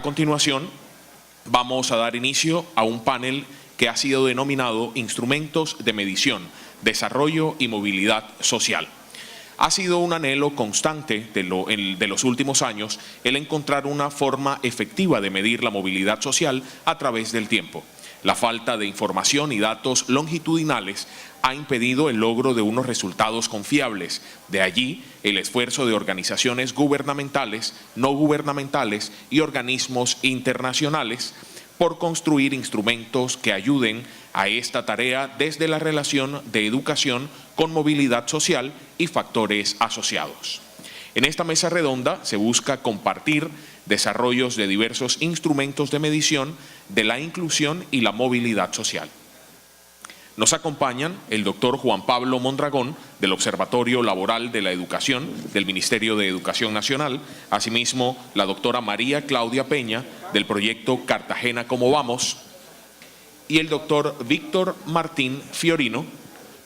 continuación, vamos a dar inicio a un panel que ha sido denominado Instrumentos de Medición, Desarrollo y Movilidad Social. Ha sido un anhelo constante de los últimos años el encontrar una forma efectiva de medir la movilidad social a través del tiempo. La falta de información y datos longitudinales ha impedido el logro de unos resultados confiables. De allí el esfuerzo de organizaciones gubernamentales, no gubernamentales y organismos internacionales por construir instrumentos que ayuden a esta tarea desde la relación de educación con movilidad social y factores asociados. En esta mesa redonda se busca compartir desarrollos de diversos instrumentos de medición de la inclusión y la movilidad social. Nos acompañan el doctor Juan Pablo Mondragón, del Observatorio Laboral de la Educación del Ministerio de Educación Nacional, asimismo la doctora María Claudia Peña, del proyecto Cartagena Cómo Vamos, y el doctor Víctor Martín Fiorino,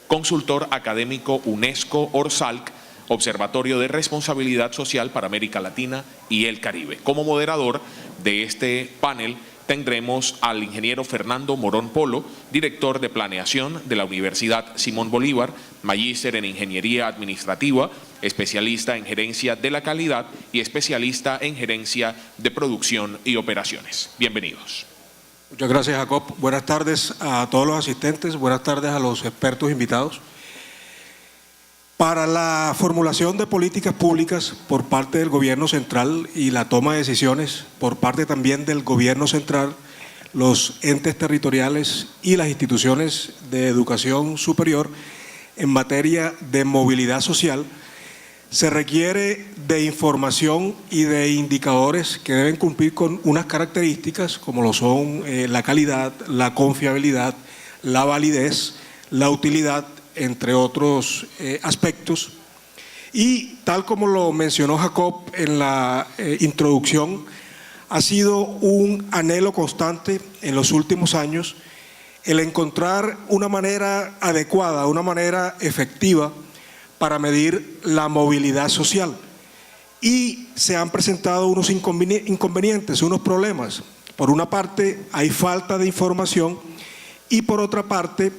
consultor académico UNESCO Orsalc, Observatorio de Responsabilidad Social para América Latina y el Caribe. Como moderador de este panel tendremos al ingeniero Fernando Morón Polo, director de Planeación de la Universidad Simón Bolívar, magíster en Ingeniería Administrativa, especialista en Gerencia de la Calidad y especialista en Gerencia de Producción y Operaciones. Bienvenidos. Muchas gracias, Jacob. Buenas tardes a todos los asistentes, buenas tardes a los expertos invitados. Para la formulación de políticas públicas por parte del gobierno central y la toma de decisiones por parte también del gobierno central, los entes territoriales y las instituciones de educación superior en materia de movilidad social, se requiere de información y de indicadores que deben cumplir con unas características como lo son la calidad, la confiabilidad, la validez, la utilidad, entre otros aspectos. Y tal como lo mencionó Jacob en la introducción, ha sido un anhelo constante en los últimos años el encontrar una manera adecuada, una manera efectiva para medir la movilidad social. Y se han presentado unos inconvenientes, unos problemas. Por una parte, hay falta de información y por otra parte,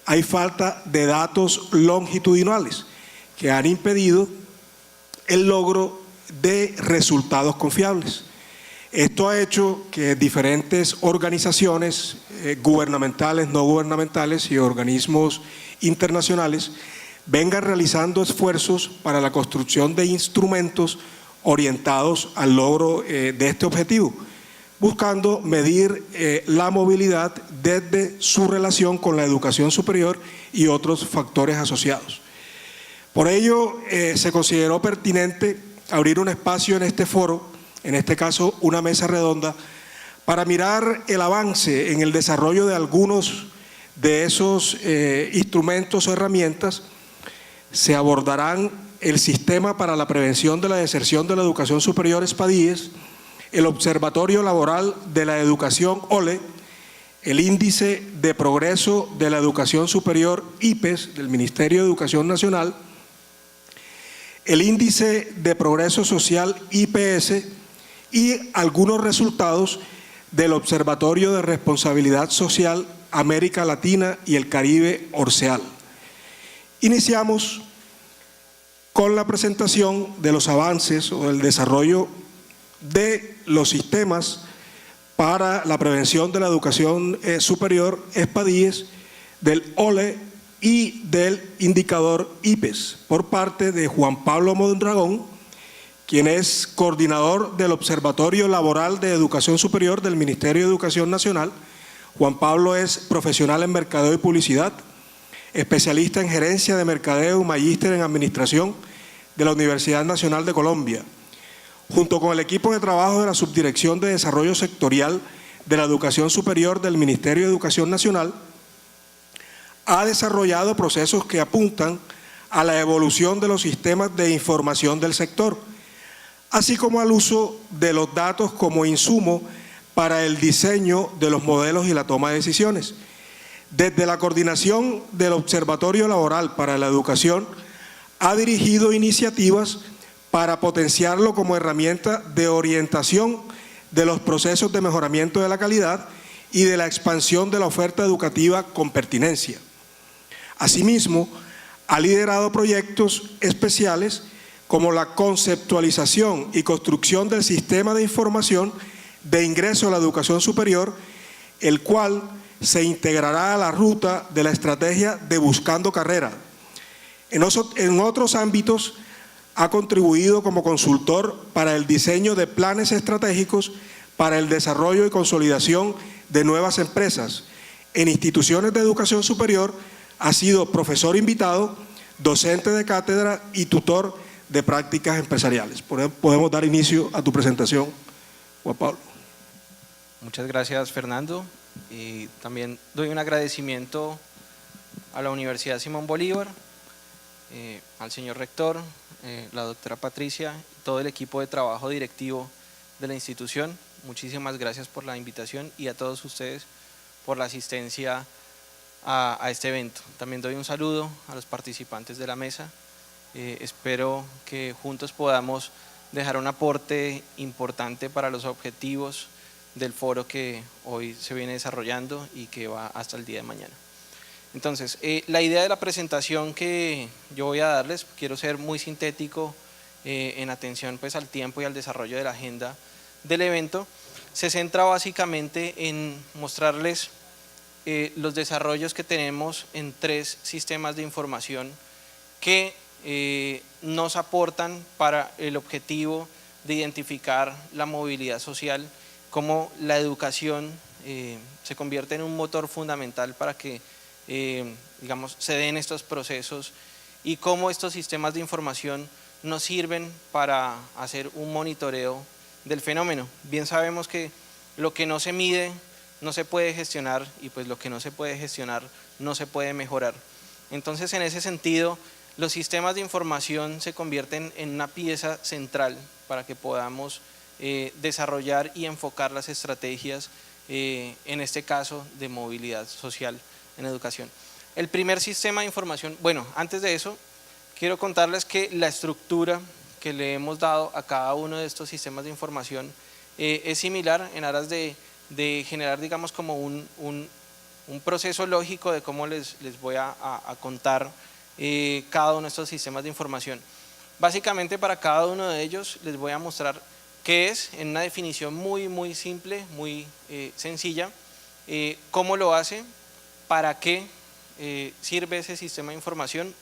hay falta de datos longitudinales que han impedido el logro de resultados confiables. Esto ha hecho que diferentes organizaciones gubernamentales, no gubernamentales y organismos internacionales vengan realizando esfuerzos para la construcción de instrumentos orientados al logro de este objetivo, buscando medir la movilidad desde su relación con la educación superior y otros factores asociados. Por ello, se consideró pertinente abrir un espacio en este foro, en este caso una mesa redonda, para mirar el avance en el desarrollo de algunos de esos instrumentos o herramientas. Se abordarán el Sistema para la Prevención de la Deserción de la Educación Superior (SPADIES), el Observatorio Laboral de la Educación OLE, el Índice de Progreso de la Educación Superior IPES del Ministerio de Educación Nacional, el Índice de Progreso Social IPS y algunos resultados del Observatorio de Responsabilidad Social América Latina y el Caribe ORSEAL. Iniciamos con la presentación de los avances o del desarrollo de los sistemas para la prevención de la educación superior, SPADIES, del OLE y del indicador IPES, por parte de Juan Pablo Mondragón, quien es coordinador del Observatorio Laboral de Educación Superior del Ministerio de Educación Nacional. Juan Pablo es profesional en mercadeo y publicidad, especialista en gerencia de mercadeo, magíster en administración de la Universidad Nacional de Colombia. Junto con el equipo de trabajo de la Subdirección de Desarrollo Sectorial de la Educación Superior del Ministerio de Educación Nacional, ha desarrollado procesos que apuntan a la evolución de los sistemas de información del sector, así como al uso de los datos como insumo para el diseño de los modelos y la toma de decisiones. Desde la coordinación del Observatorio Laboral para la Educación, ha dirigido iniciativas para potenciarlo como herramienta de orientación de los procesos de mejoramiento de la calidad y de la expansión de la oferta educativa con pertinencia. Asimismo, ha liderado proyectos especiales como la conceptualización y construcción del sistema de información de ingreso a la educación superior, el cual se integrará a la ruta de la estrategia de Buscando Carrera. En otros ámbitos, ha contribuido como consultor para el diseño de planes estratégicos para el desarrollo y consolidación de nuevas empresas. En instituciones de educación superior ha sido profesor invitado, docente de cátedra y tutor de prácticas empresariales. Podemos dar inicio a tu presentación, Juan Pablo. Muchas gracias, Fernando. Y también doy un agradecimiento a la Universidad Simón Bolívar, al señor rector, la doctora Patricia y todo el equipo de trabajo directivo de la institución. Muchísimas gracias por la invitación y a todos ustedes por la asistencia a este evento. También doy un saludo a los participantes de la mesa. Espero que juntos podamos dejar un aporte importante para los objetivos del foro que hoy se viene desarrollando y que va hasta el día de mañana. Entonces, la idea de la presentación que yo voy a darles, quiero ser muy sintético en atención pues, al tiempo y al desarrollo de la agenda del evento, se centra básicamente en mostrarles los desarrollos que tenemos en 3 sistemas de información que nos aportan para el objetivo de identificar la movilidad social, cómo la educación se convierte en un motor fundamental para que digamos, se den estos procesos y cómo estos sistemas de información nos sirven para hacer un monitoreo del fenómeno. Bien sabemos que lo que no se mide no se puede gestionar y pues lo que no se puede gestionar no se puede mejorar. Entonces, en ese sentido, los sistemas de información se convierten en una pieza central para que podamos desarrollar y enfocar las estrategias, en este caso de movilidad social en educación. El primer sistema de información, bueno, antes de eso, quiero contarles que la estructura que le hemos dado a cada uno de estos sistemas de información es similar en aras de generar, digamos, como un proceso lógico de cómo les voy a contar cada uno de estos sistemas de información. Básicamente, para cada uno de ellos les voy a mostrar qué es, en una definición muy simple, muy sencilla, cómo lo hace, para qué sirve ese sistema de información,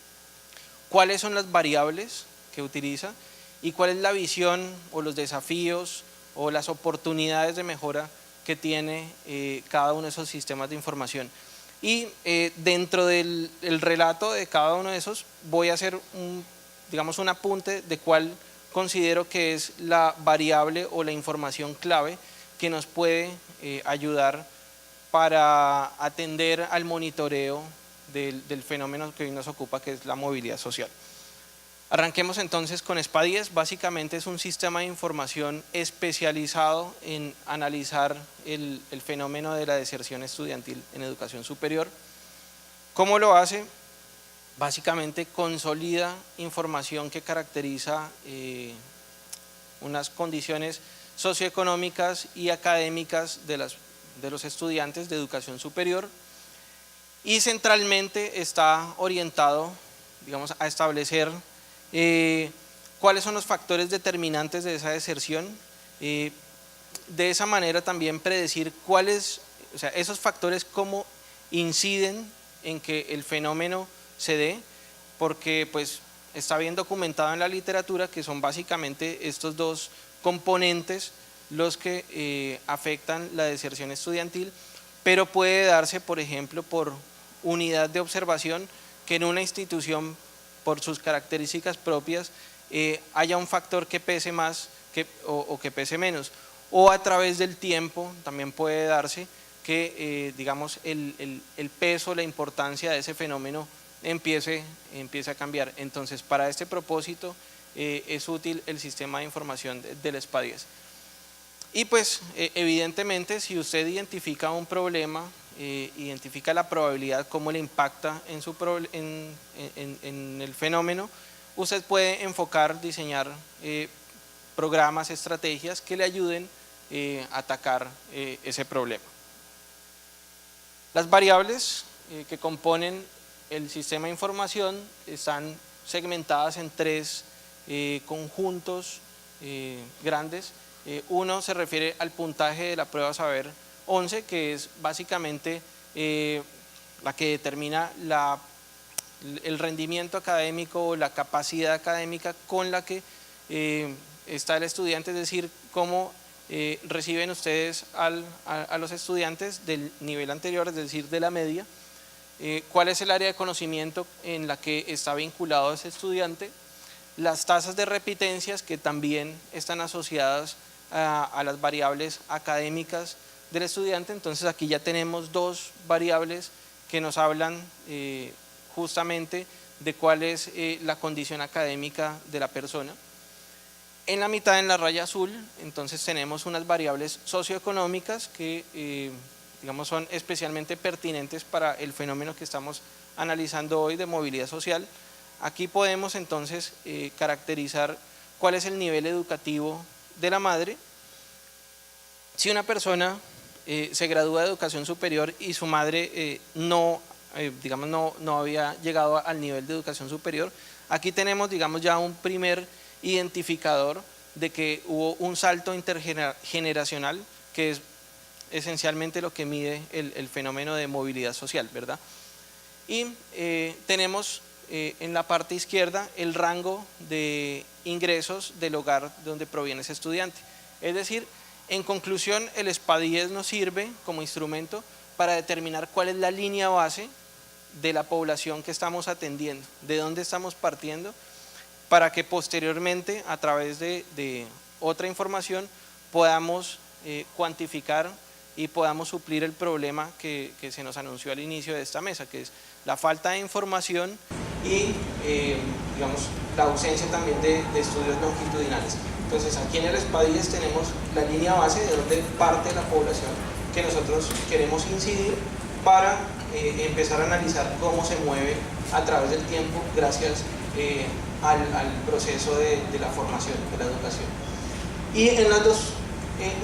cuáles son las variables que utiliza y cuál es la visión o los desafíos o las oportunidades de mejora que tiene cada uno de esos sistemas de información. Y dentro del relato de cada uno de esos voy a hacer digamos, un apunte de cuál considero que es la variable o la información clave que nos puede ayudar para atender al monitoreo del fenómeno que hoy nos ocupa, que es la movilidad social. Arranquemos entonces con SPA-10. Básicamente es un sistema de información especializado en analizar el fenómeno de la deserción estudiantil en educación superior. ¿Cómo lo hace? Básicamente consolida información que caracteriza unas condiciones socioeconómicas y académicas de los estudiantes de educación superior y centralmente está orientado, digamos, a establecer cuáles son los factores determinantes de esa deserción, de esa manera también predecir cuáles, o sea, esos factores cómo inciden en que el fenómeno se dé, porque pues está bien documentado en la literatura que son básicamente estos 2 componentes los que afectan la deserción estudiantil, pero puede darse, por ejemplo, por unidad de observación, que en una institución, por sus características propias, haya un factor que pese más o que pese menos, o a través del tiempo también puede darse que digamos el peso, la importancia de ese fenómeno empiece a cambiar. Entonces, para este propósito es útil el sistema de información del SPA-10. Y pues evidentemente, si usted identifica un problema, identifica la probabilidad, cómo le impacta en el fenómeno, usted puede enfocar, diseñar programas, estrategias que le ayuden atacar ese problema. Las variables que componen el sistema de información están segmentadas en tres conjuntos grandes. Uno se refiere al puntaje de la prueba Saber 11, que es básicamente la que determina el rendimiento académico, la capacidad académica con la que está el estudiante, es decir, cómo reciben ustedes a los estudiantes del nivel anterior, es decir, de la media, cuál es el área de conocimiento en la que está vinculado ese estudiante, las tasas de repitencias que también están asociadas a las variables académicas del estudiante. Entonces aquí ya tenemos dos variables que nos hablan justamente de cuál es la condición académica de la persona. En la mitad, en la raya azul, entonces tenemos unas variables socioeconómicas que digamos son especialmente pertinentes para el fenómeno que estamos analizando hoy de movilidad social. Aquí podemos entonces caracterizar cuál es el nivel educativo de la madre. Si una persona se gradúa de educación superior y su madre no había llegado al nivel de educación superior, aquí tenemos, digamos, ya un primer identificador de que hubo un salto intergeneracional, que es esencialmente lo que mide el fenómeno de movilidad social, ¿verdad? Y tenemos en la parte izquierda el rango de ingresos del hogar donde proviene ese estudiante. Es decir, en conclusión, el SPA-10 nos sirve como instrumento para determinar cuál es la línea base de la población que estamos atendiendo, de dónde estamos partiendo, para que posteriormente, a través de otra información, podamos cuantificar y podamos suplir el problema que se nos anunció al inicio de esta mesa, que es la falta de información y digamos, la ausencia también de estudios longitudinales. Entonces aquí en el SPA-10 tenemos la línea base de donde parte la población que nosotros queremos incidir para empezar a analizar cómo se mueve a través del tiempo gracias al proceso de la formación, de la educación. Y en las dos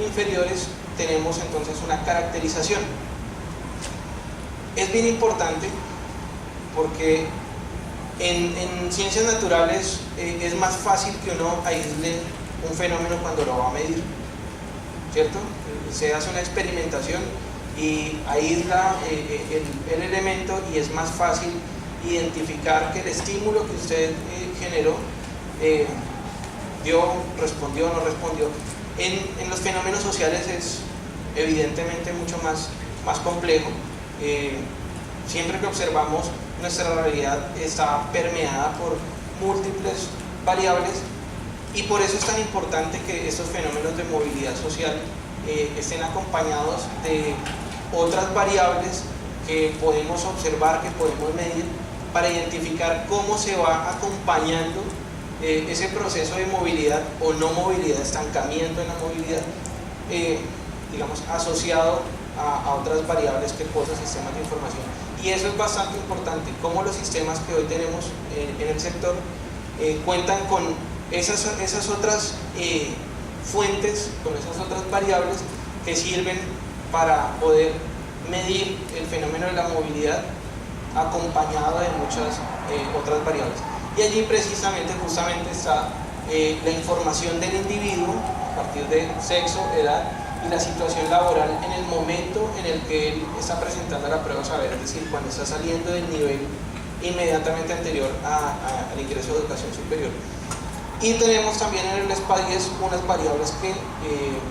inferiores tenemos entonces una caracterización. Es bien importante porque en ciencias naturales es más fácil que uno aísle un fenómeno cuando lo va a medir, ¿cierto? Se hace una experimentación y aísla el elemento y es más fácil identificar que el estímulo que usted generó respondió o no respondió. En los fenómenos sociales es evidentemente mucho más complejo. Siempre que observamos, nuestra realidad está permeada por múltiples variables y por eso es tan importante que estos fenómenos de movilidad social estén acompañados de otras variables que podemos observar, que podemos medir, para identificar cómo se va acompañando ese proceso de movilidad o no movilidad, estancamiento en la movilidad, digamos, asociado a otras variables que posa sistemas de información. Y eso es bastante importante, cómo los sistemas que hoy tenemos en el sector cuentan con esas otras fuentes, con esas otras variables que sirven para poder medir el fenómeno de la movilidad acompañado de muchas otras variables. Y allí justamente está la información del individuo a partir de sexo, edad y la situación laboral en el momento en el que él está presentando la prueba Saber, es decir, cuando está saliendo del nivel inmediatamente anterior al ingreso de educación superior. Y tenemos también en el SPA-10 unas variables que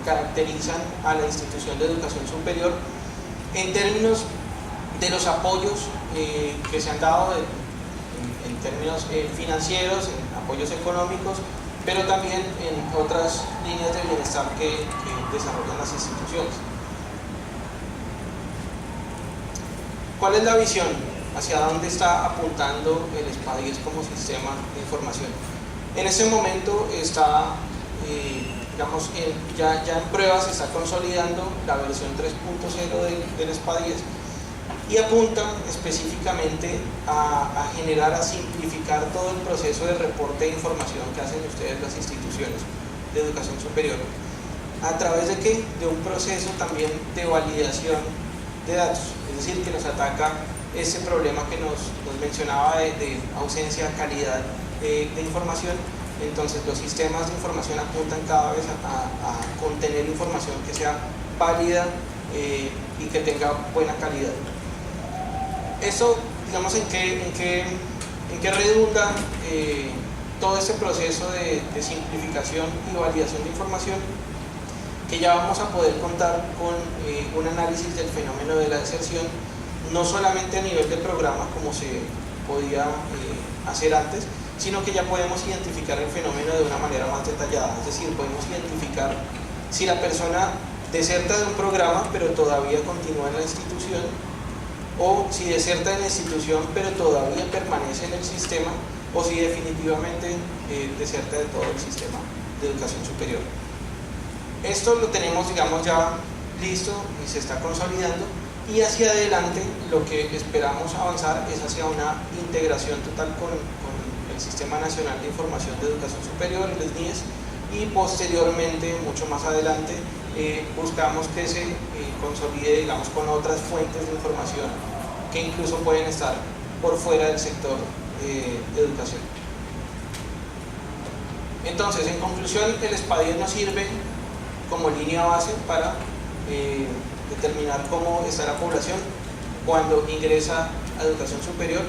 caracterizan a la institución de educación superior en términos de los apoyos que se han dado en términos financieros, en apoyos económicos, pero también en otras líneas de bienestar que desarrollan las instituciones. ¿Cuál es la visión? ¿Hacia dónde está apuntando el SPA-10 como sistema de información? En este momento está, digamos, ya en pruebas se está consolidando la versión 3.0 del SPA-10 y apunta específicamente a generar, a simplificar todo el proceso de reporte de información que hacen ustedes las instituciones de educación superior. ¿A través de qué? De un proceso también de validación de datos, es decir, que nos ataca ese problema que nos mencionaba de ausencia de calidad de información. Entonces los sistemas de información apuntan cada vez a contener información que sea válida y que tenga buena calidad. Eso, digamos, ¿en qué redunda todo este proceso de simplificación y validación de información? Que ya vamos a poder contar con un análisis del fenómeno de la deserción, no solamente a nivel de programa como se podía hacer antes, sino que ya podemos identificar el fenómeno de una manera más detallada. Es decir, podemos identificar si la persona deserta de un programa pero todavía continúa en la institución, o si deserta de la institución pero todavía permanece en el sistema, o si definitivamente deserta de todo el sistema de educación superior. Esto lo tenemos, digamos, ya listo y se está consolidando, y hacia adelante lo que esperamos avanzar es hacia una integración total con el Sistema Nacional de Información de Educación Superior, el SNIES, y posteriormente, mucho más adelante, buscamos que se consolide, digamos, con otras fuentes de información que incluso pueden estar por fuera del sector de educación. Entonces, en conclusión, el SPADIES nos sirve como línea base para determinar cómo está la población cuando ingresa a educación superior,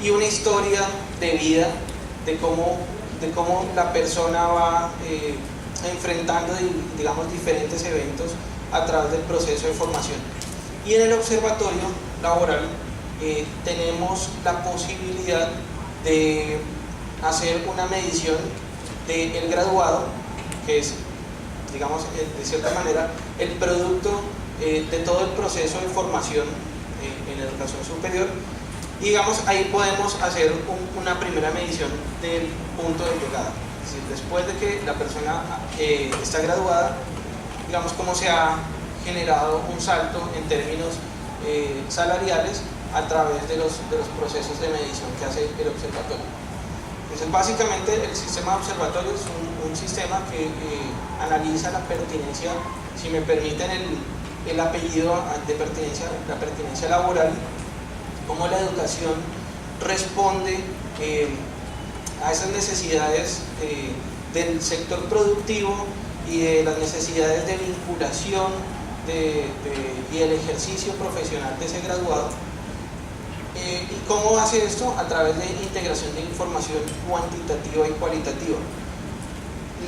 y una historia de vida de cómo la persona va enfrentando, digamos, diferentes eventos a través del proceso de formación. Y en el observatorio laboral tenemos la posibilidad de hacer una medición del graduado, que es, digamos, de cierta manera, el producto de todo el proceso de formación en educación superior. Y, digamos, ahí podemos hacer una primera medición del punto de llegada. Es decir, después de que la persona está graduada, digamos, cómo se ha generado un salto en términos salariales a través de los procesos de medición que hace el observatorio. Entonces, básicamente, el sistema de observatorio es un sistema que analiza la pertinencia, si me permiten el apellido de pertinencia, la pertinencia laboral, cómo la educación responde a esas necesidades del sector productivo y de las necesidades de vinculación y el ejercicio profesional de ese graduado. ¿Y cómo hace esto? A través de integración de información cuantitativa y cualitativa.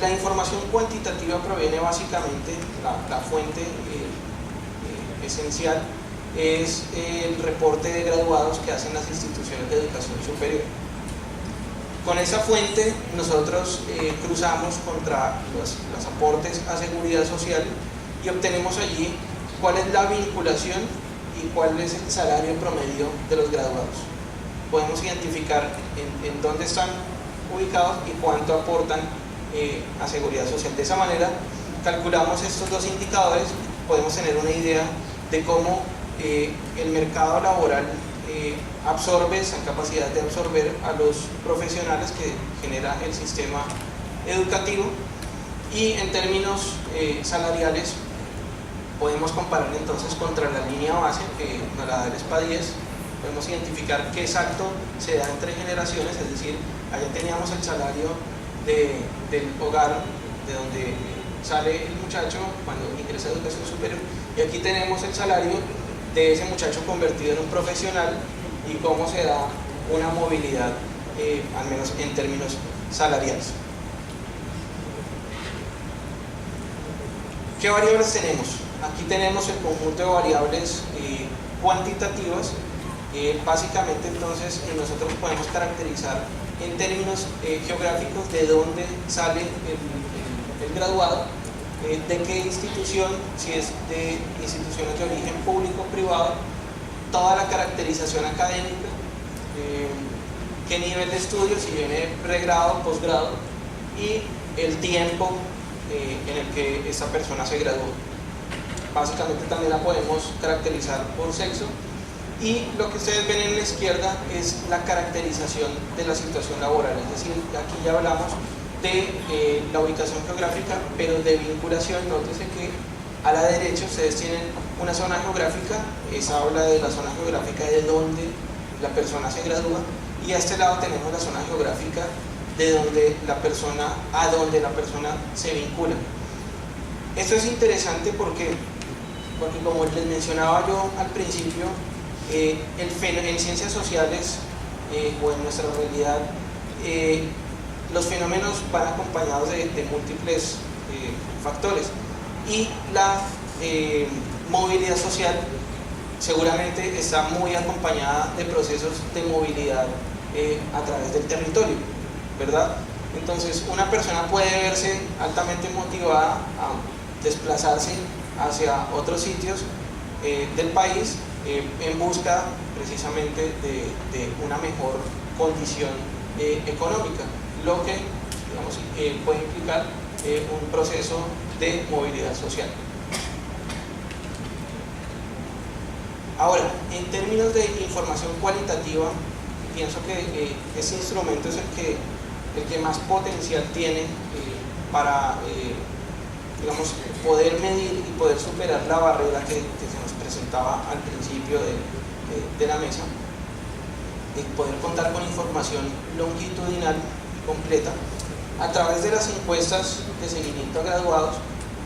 La información cuantitativa proviene básicamente, la fuente esencial es el reporte de graduados que hacen las instituciones de educación superior. Con esa fuente nosotros cruzamos contra los aportes a seguridad social y obtenemos allí cuál es la vinculación y cuál es el salario promedio de los graduados. Podemos identificar en dónde están ubicados y cuánto aportan a seguridad social. De esa manera calculamos estos dos indicadores, podemos tener una idea de cómo el mercado laboral absorbe, esa capacidad de absorber a los profesionales que genera el sistema educativo, y en términos salariales podemos comparar entonces contra la línea base que nos la da el SPADIES. Podemos identificar qué salto se da entre generaciones, es decir, allá teníamos el salario del hogar de donde sale el muchacho cuando ingresa a educación superior, y aquí tenemos el salario de ese muchacho convertido en un profesional y cómo se da una movilidad, al menos en términos salariales. ¿Qué variables tenemos? Aquí tenemos el conjunto de variables cuantitativas. Básicamente, entonces, nosotros podemos caracterizar en términos geográficos de dónde sale el graduado, de qué institución, si es de instituciones de origen público o privado, toda la caracterización académica, qué nivel de estudio, si viene pregrado, posgrado, y el tiempo en el que esta persona se graduó. Básicamente también la podemos caracterizar por sexo, y lo que ustedes ven en la izquierda es la caracterización de la situación laboral, es decir, aquí ya hablamos de la ubicación geográfica, pero de vinculación. Nótese que a la derecha ustedes tienen una zona geográfica, esa habla de la zona geográfica de donde la persona se gradúa, y a este lado tenemos la zona geográfica de donde la persona, a donde la persona se vincula. Esto es interesante porque como les mencionaba yo al principio, en ciencias sociales o en nuestra realidad, los fenómenos van acompañados de múltiples factores, y la movilidad social seguramente está muy acompañada de procesos de movilidad a través del territorio, ¿verdad? Entonces una persona puede verse altamente motivada a desplazarse hacia otros sitios del país en busca precisamente de una mejor condición económica, lo que digamos, puede implicar un proceso de movilidad social. Ahora, en términos de información cualitativa, pienso que este instrumento es el que más potencial tiene para digamos, poder medir y poder superar la barrera que se nos presentaba al principio de la mesa, de poder contar con información longitudinal completa. A través de las encuestas de seguimiento a graduados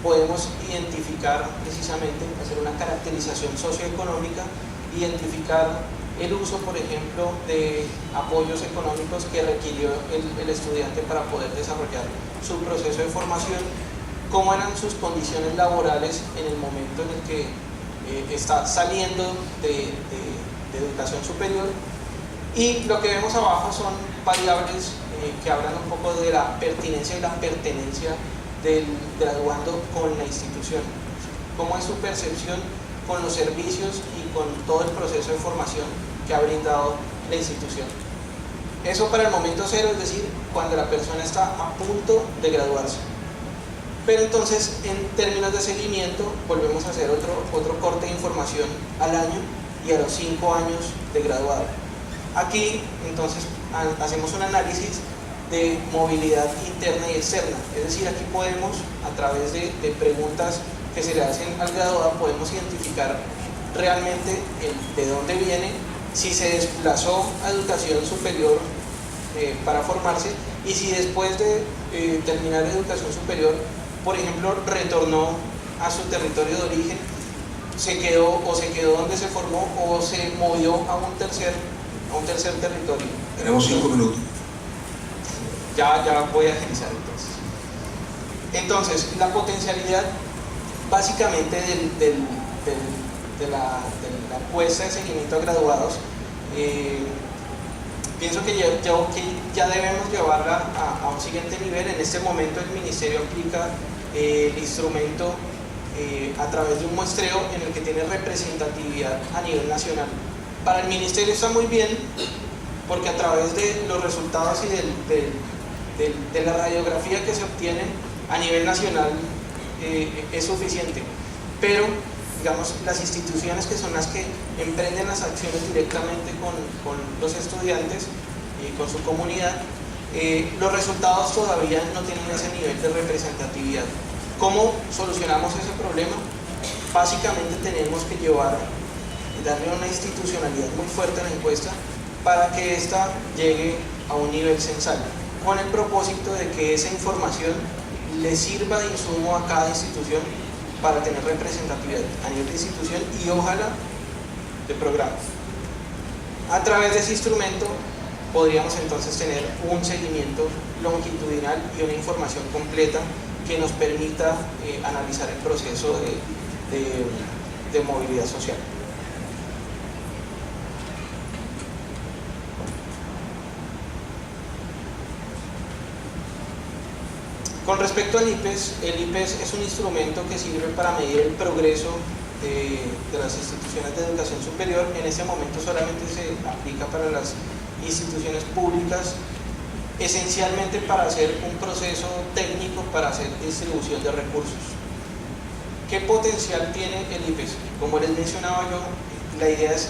podemos identificar precisamente, hacer una caracterización socioeconómica, identificar el uso, por ejemplo, de apoyos económicos que requirió el estudiante para poder desarrollar su proceso de formación, cómo eran sus condiciones laborales en el momento en el que está saliendo de educación superior, y lo que vemos abajo son variables que hablan un poco de la pertinencia y la pertenencia del graduando con la institución, cómo es su percepción con los servicios y con todo el proceso de formación que ha brindado la institución. Eso para el momento cero, es decir, cuando la persona está a punto de graduarse. Pero entonces, en términos de seguimiento, volvemos a hacer otro corte de información al año y a los 5 años de graduado. Aquí, entonces, hacemos un análisis de movilidad interna y externa, es decir, aquí podemos, a través de preguntas que se le hacen al graduado, podemos identificar realmente de dónde viene, si se desplazó a educación superior para formarse, y si después de terminar la educación superior, por ejemplo, retornó a su territorio de origen, se quedó donde se formó, o se movió a un tercer territorio. Tenemos 5 minutos. Ya voy a agilizar entonces. La potencialidad básicamente de la encuesta de seguimiento a graduados, pienso que ya debemos llevarla a un siguiente nivel. En este momento el Ministerio aplica el instrumento a través de un muestreo en el que tiene representatividad a nivel nacional. Para el Ministerio está muy bien, porque a través de los resultados y de la radiografía que se obtiene a nivel nacional es suficiente, pero digamos, las instituciones que son las que emprenden las acciones directamente con los estudiantes y con su comunidad, los resultados todavía no tienen ese nivel de representatividad. ¿Cómo solucionamos ese problema? Básicamente tenemos que darle una institucionalidad muy fuerte a la encuesta para que ésta llegue a un nivel censal, con el propósito de que esa información le sirva de insumo a cada institución para tener representatividad a nivel de institución y ojalá de programa. A través de ese instrumento podríamos entonces tener un seguimiento longitudinal y una información completa que nos permita analizar el proceso de movilidad social. Con respecto al IPES, el IPES es un instrumento que sirve para medir el progreso de las instituciones de educación superior. En este momento solamente se aplica para las instituciones públicas, esencialmente para hacer un proceso técnico para hacer distribución de recursos. ¿Qué potencial tiene el IPES? Como les mencionaba yo, la idea es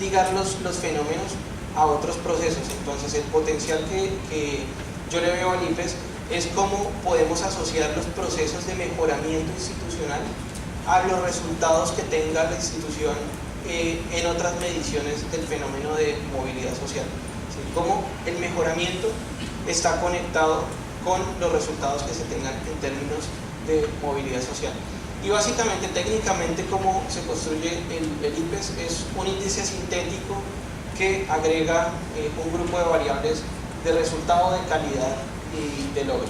ligar los fenómenos a otros procesos. Entonces el potencial que yo le veo al IPES es cómo podemos asociar los procesos de mejoramiento institucional a los resultados que tenga la institución en otras mediciones del fenómeno de movilidad social. ¿Sí? Cómo el mejoramiento está conectado con los resultados que se tengan en términos de movilidad social. Y básicamente, técnicamente, cómo se construye el IPES es un índice sintético que agrega un grupo de variables de resultado, de calidad y de logro.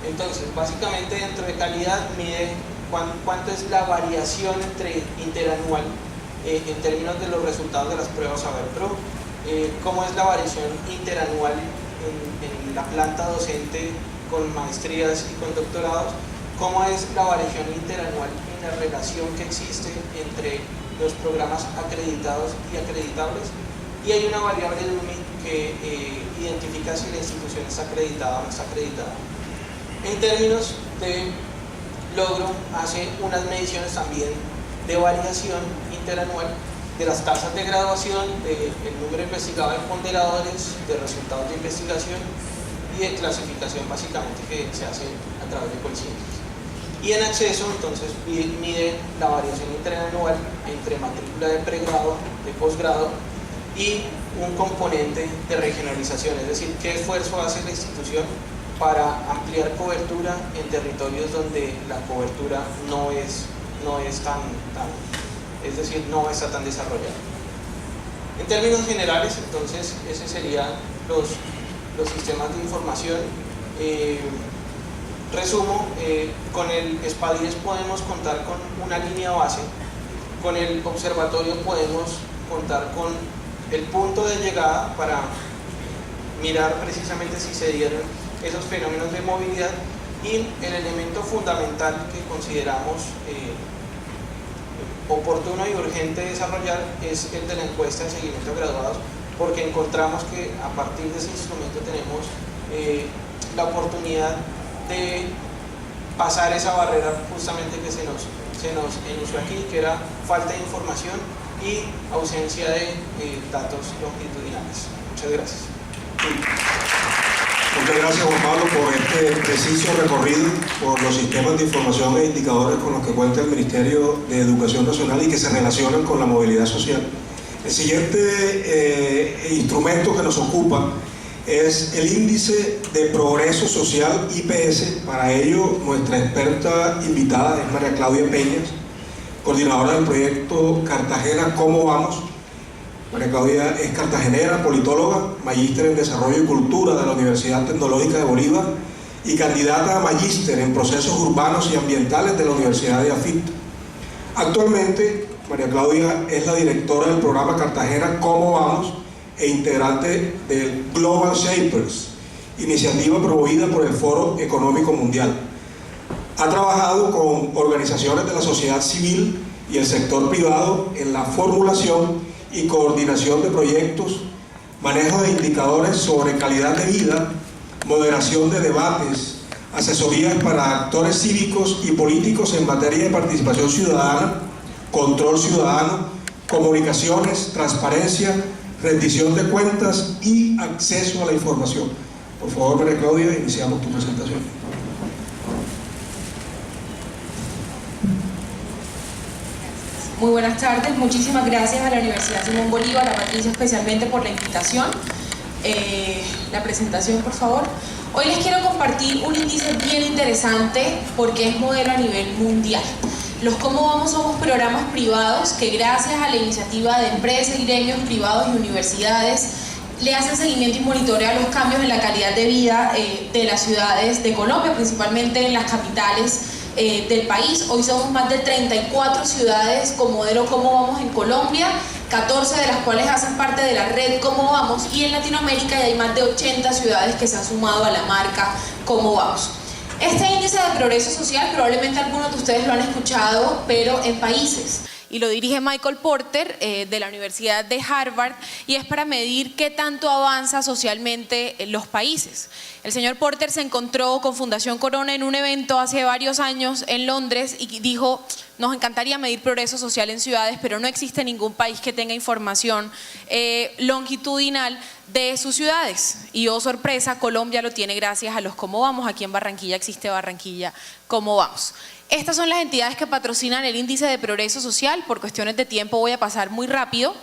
Entonces, básicamente, dentro de calidad mide cuánto es la variación interanual en términos de los resultados de las pruebas SaberPro, cómo es la variación interanual en la planta docente con maestrías y con doctorados, cómo es la variación interanual en la relación que existe entre los programas acreditados y acreditables, y hay una variable DUMI que identifica si la institución está acreditada o no está acreditada. En términos de logro, hace unas mediciones también de variación interanual de las tasas de graduación, del número investigado de ponderadores, de resultados de investigación y de clasificación, básicamente, que se hace a través de coeficientes. Y en acceso, entonces, mide la variación interanual entre matrícula de pregrado, de posgrado y un componente de regionalización, es decir, qué esfuerzo hace la institución para ampliar cobertura en territorios donde la cobertura no está tan desarrollada. En términos generales, entonces, esos serían los sistemas de información. Resumo, con el SPADIES podemos contar con una línea base, con el observatorio podemos contar con el punto de llegada para mirar precisamente si se dieron esos fenómenos de movilidad, y el elemento fundamental que consideramos oportuno y urgente desarrollar es el de la encuesta de seguimiento de graduados, porque encontramos que a partir de ese instrumento tenemos la oportunidad de pasar esa barrera justamente que se nos enunció aquí, que era falta de información y ausencia de datos longitudinales. Muchas gracias. Muchas gracias, Juan Pablo, por este preciso recorrido por los sistemas de información e indicadores con los que cuenta el Ministerio de Educación Nacional y que se relacionan con la movilidad social. El siguiente instrumento que nos ocupa es el Índice de Progreso Social IPS. Para ello, nuestra experta invitada es María Claudia Peñas, coordinadora del proyecto Cartagena ¿Cómo vamos? María Claudia es cartagenera, politóloga, magíster en Desarrollo y Cultura de la Universidad Tecnológica de Bolívar y candidata a magíster en Procesos Urbanos y Ambientales de la Universidad de AFIT. Actualmente, María Claudia es la directora del programa Cartagena ¿Cómo vamos? E integrante del Global Shapers, iniciativa promovida por el Foro Económico Mundial. Ha trabajado con organizaciones de la sociedad civil y el sector privado en la formulación y coordinación de proyectos, manejo de indicadores sobre calidad de vida, moderación de debates, asesorías para actores cívicos y políticos en materia de participación ciudadana, control ciudadano, comunicaciones, transparencia, rendición de cuentas y acceso a la información. Por favor, María Claudia, iniciamos tu presentación. Muy buenas tardes, muchísimas gracias a la Universidad Simón Bolívar, a Patricia especialmente por la invitación. La presentación, por favor. Hoy les quiero compartir un índice bien interesante porque es modelo a nivel mundial. Los Cómo Vamos somos programas privados que, gracias a la iniciativa de empresas y gremios privados y universidades, le hacen seguimiento y monitoreo a los cambios en la calidad de vida de las ciudades de Colombia, principalmente en las capitales del país. Hoy somos más de 34 ciudades con modelo Cómo Vamos en Colombia, 14 de las cuales hacen parte de la red Cómo Vamos, y en Latinoamérica ya hay más de 80 ciudades que se han sumado a la marca Cómo Vamos. Este índice de progreso social probablemente algunos de ustedes lo han escuchado, pero en países. Y lo dirige Michael Porter de la Universidad de Harvard, y es para medir qué tanto avanza socialmente en los países. El señor Porter se encontró con Fundación Corona en un evento hace varios años en Londres y dijo: nos encantaría medir progreso social en ciudades, pero no existe ningún país que tenga información longitudinal de sus ciudades. Y oh sorpresa, Colombia lo tiene gracias a los Cómo Vamos. Aquí en Barranquilla existe Barranquilla Cómo Vamos. Estas son las entidades que patrocinan el índice de progreso social. Por cuestiones de tiempo voy a pasar muy rápido.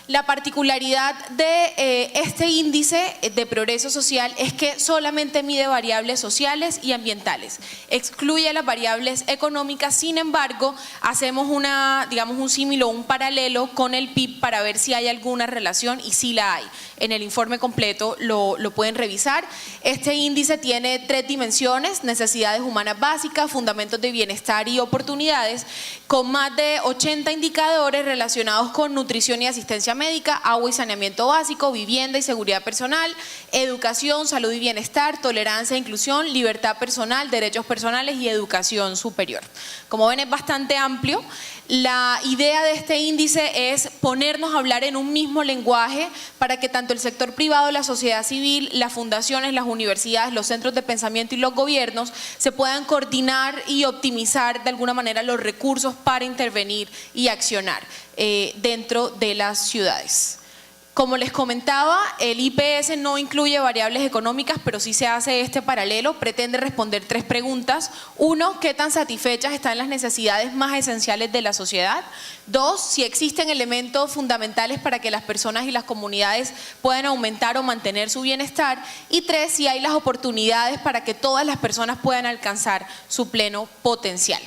La particularidad de este índice de progreso social es que solamente mide variables sociales y ambientales, excluye las variables económicas. Sin embargo, hacemos un símil o un paralelo con el PIB para ver si hay alguna relación, y sí la hay. En el informe completo lo pueden revisar. Este índice tiene 3 dimensiones: necesidades humanas básicas, fundamentos de bienestar y oportunidades, con más de 80 indicadores relacionados con nutrición y asistencia médica, agua y saneamiento básico, vivienda y seguridad personal, educación, salud y bienestar, tolerancia e inclusión, libertad personal, derechos personales y educación superior. Como ven, es bastante amplio. La idea de este índice es ponernos a hablar en un mismo lenguaje para que tanto el sector privado, la sociedad civil, las fundaciones, las universidades, los centros de pensamiento y los gobiernos se puedan coordinar y optimizar de alguna manera los recursos para intervenir y accionar dentro de las ciudades. Como les comentaba, el IPS no incluye variables económicas, pero sí se hace este paralelo. Pretende responder 3 preguntas. 1, ¿qué tan satisfechas están las necesidades más esenciales de la sociedad? 2, si existen elementos fundamentales para que las personas y las comunidades puedan aumentar o mantener su bienestar. Y 3, si hay las oportunidades para que todas las personas puedan alcanzar su pleno potencial.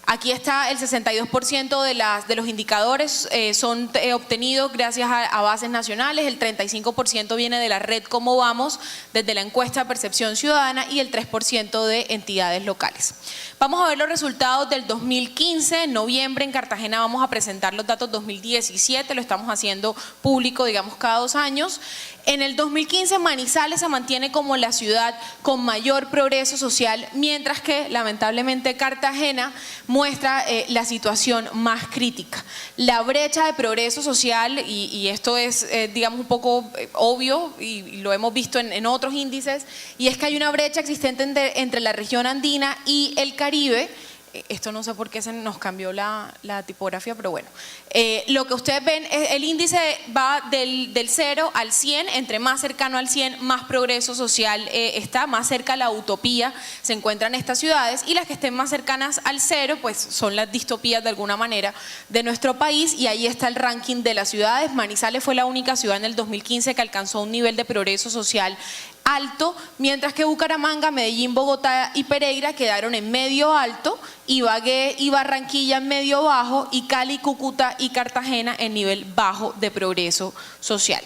Aquí está el 62% de los indicadores son obtenidos gracias a bases nacionales, el 35% viene de la red Cómo Vamos, desde la encuesta de percepción ciudadana, y el 3% de entidades locales. Vamos a ver los resultados del 2015, en noviembre en Cartagena vamos a presentar los datos 2017, lo estamos haciendo público, digamos, cada 2 años. En el 2015 Manizales se mantiene como la ciudad con mayor progreso social, mientras que lamentablemente Cartagena muestra la situación más crítica. La brecha de progreso social, y esto es digamos un poco obvio y lo hemos visto en otros índices, y es que hay una brecha existente entre la región andina y el Caribe. Esto no sé por qué se nos cambió la tipografía, pero bueno. Lo que ustedes ven, el índice va del 0 al 100, entre más cercano al 100, más progreso social está, más cerca a la utopía se encuentran estas ciudades, y las que estén más cercanas al 0, pues son las distopías de alguna manera de nuestro país, y ahí está el ranking de las ciudades. Manizales fue la única ciudad en el 2015 que alcanzó un nivel de progreso social alto, mientras que Bucaramanga, Medellín, Bogotá y Pereira quedaron en medio alto, Ibagué y Barranquilla en medio bajo, y Cali, Cúcuta y Cartagena en nivel bajo de progreso social.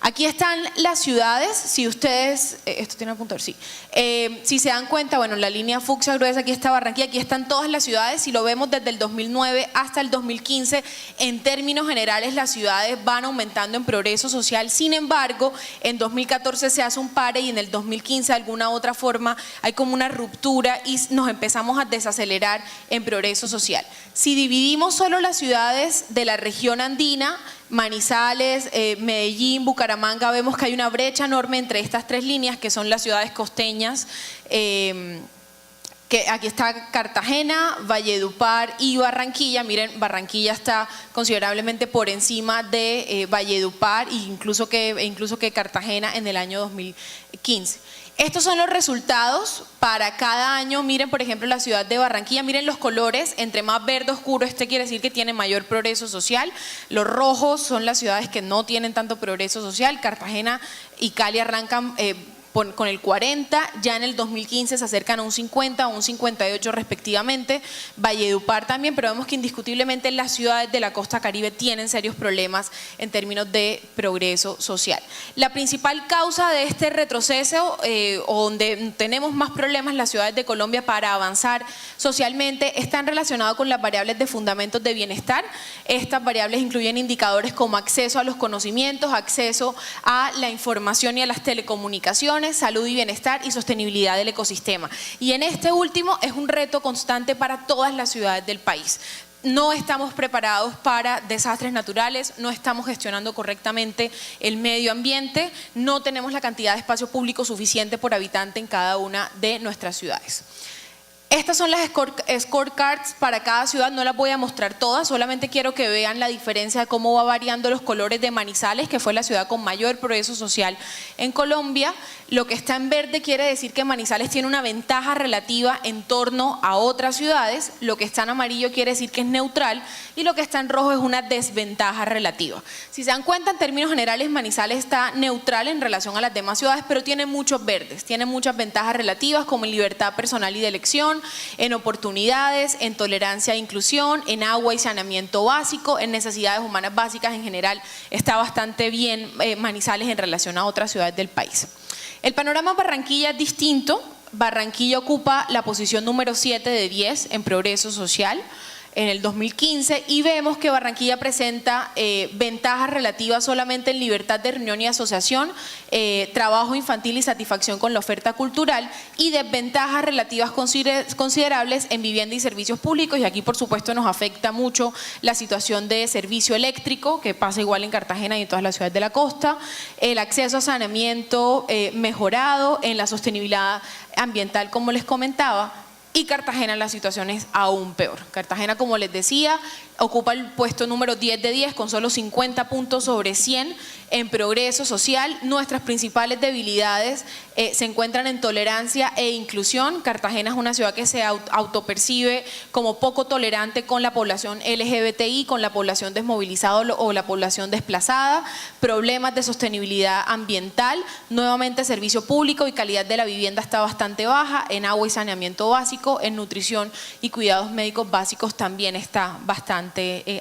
Aquí están las ciudades. Si ustedes, esto tiene apuntador, sí. Si se dan cuenta, bueno, la línea fucsia gruesa, aquí está Barranquilla, aquí están todas las ciudades. Si lo vemos desde el 2009 hasta el 2015, en términos generales las ciudades van aumentando en progreso social. Sin embargo, en 2014 se hace un pare, y en el 2015 de alguna otra forma hay como una ruptura y nos empezamos a desacelerar en progreso social. Si dividimos solo las ciudades de la región andina, Manizales, Medellín, Bucaramanga, vemos que hay una brecha enorme entre estas 3 líneas, que son las ciudades costeñas, que aquí está Cartagena, Valledupar y Barranquilla. Miren, Barranquilla está considerablemente por encima de Valledupar e incluso que Cartagena en el año 2015. Estos son los resultados para cada año. Miren, por ejemplo, la ciudad de Barranquilla, miren los colores, entre más verde oscuro, este quiere decir que tiene mayor progreso social. Los rojos son las ciudades que no tienen tanto progreso social. Cartagena y Cali arrancan con el 40, ya en el 2015 se acercan a un 50, a un 58 respectivamente, Valledupar también, pero vemos que indiscutiblemente las ciudades de la costa caribe tienen serios problemas en términos de progreso social. La principal causa de este retroceso, o donde tenemos más problemas las ciudades de Colombia para avanzar socialmente, están relacionados con las variables de fundamentos de bienestar. Estas variables incluyen indicadores como acceso a los conocimientos, acceso a la información y a las telecomunicaciones, salud y bienestar y sostenibilidad del ecosistema. Y en este último es un reto constante para todas las ciudades del país. No estamos preparados para desastres naturales, no estamos gestionando correctamente el medio ambiente, no tenemos la cantidad de espacio público suficiente por habitante en cada una de nuestras ciudades. Estas son las scorecards para cada ciudad, no las voy a mostrar todas, solamente quiero que vean la diferencia de cómo va variando los colores de Manizales, que fue la ciudad con mayor progreso social en Colombia. Lo que está en verde quiere decir que Manizales tiene una ventaja relativa en torno a otras ciudades, lo que está en amarillo quiere decir que es neutral y lo que está en rojo es una desventaja relativa. Si se dan cuenta, en términos generales, Manizales está neutral en relación a las demás ciudades, pero tiene muchos verdes, tiene muchas ventajas relativas como en libertad personal y de elección, en oportunidades, en tolerancia e inclusión, en agua y saneamiento básico, en necesidades humanas básicas en general. Está bastante bien Manizales en relación a otras ciudades del país. El panorama en Barranquilla es distinto. Barranquilla ocupa la posición número 7 de 10 en progreso social en el 2015 y vemos que Barranquilla presenta ventajas relativas solamente en libertad de reunión y asociación, trabajo infantil y satisfacción con la oferta cultural y desventajas relativas considerables en vivienda y servicios públicos, y aquí por supuesto nos afecta mucho la situación de servicio eléctrico, que pasa igual en Cartagena y en todas las ciudades de la costa, el acceso a saneamiento mejorado, en la sostenibilidad ambiental como les comentaba. Y Cartagena la situación es aún peor. Cartagena, como les decía, ocupa el puesto número 10 de 10 con solo 50 puntos sobre 100 en progreso social. Nuestras principales debilidades se encuentran en tolerancia e inclusión. Cartagena es una ciudad que se autopercibe como poco tolerante con la población LGBTI, con la población desmovilizada o la población desplazada, problemas de sostenibilidad ambiental, nuevamente servicio público y calidad de la vivienda está bastante baja, en agua y saneamiento básico, en nutrición y cuidados médicos básicos también está bastante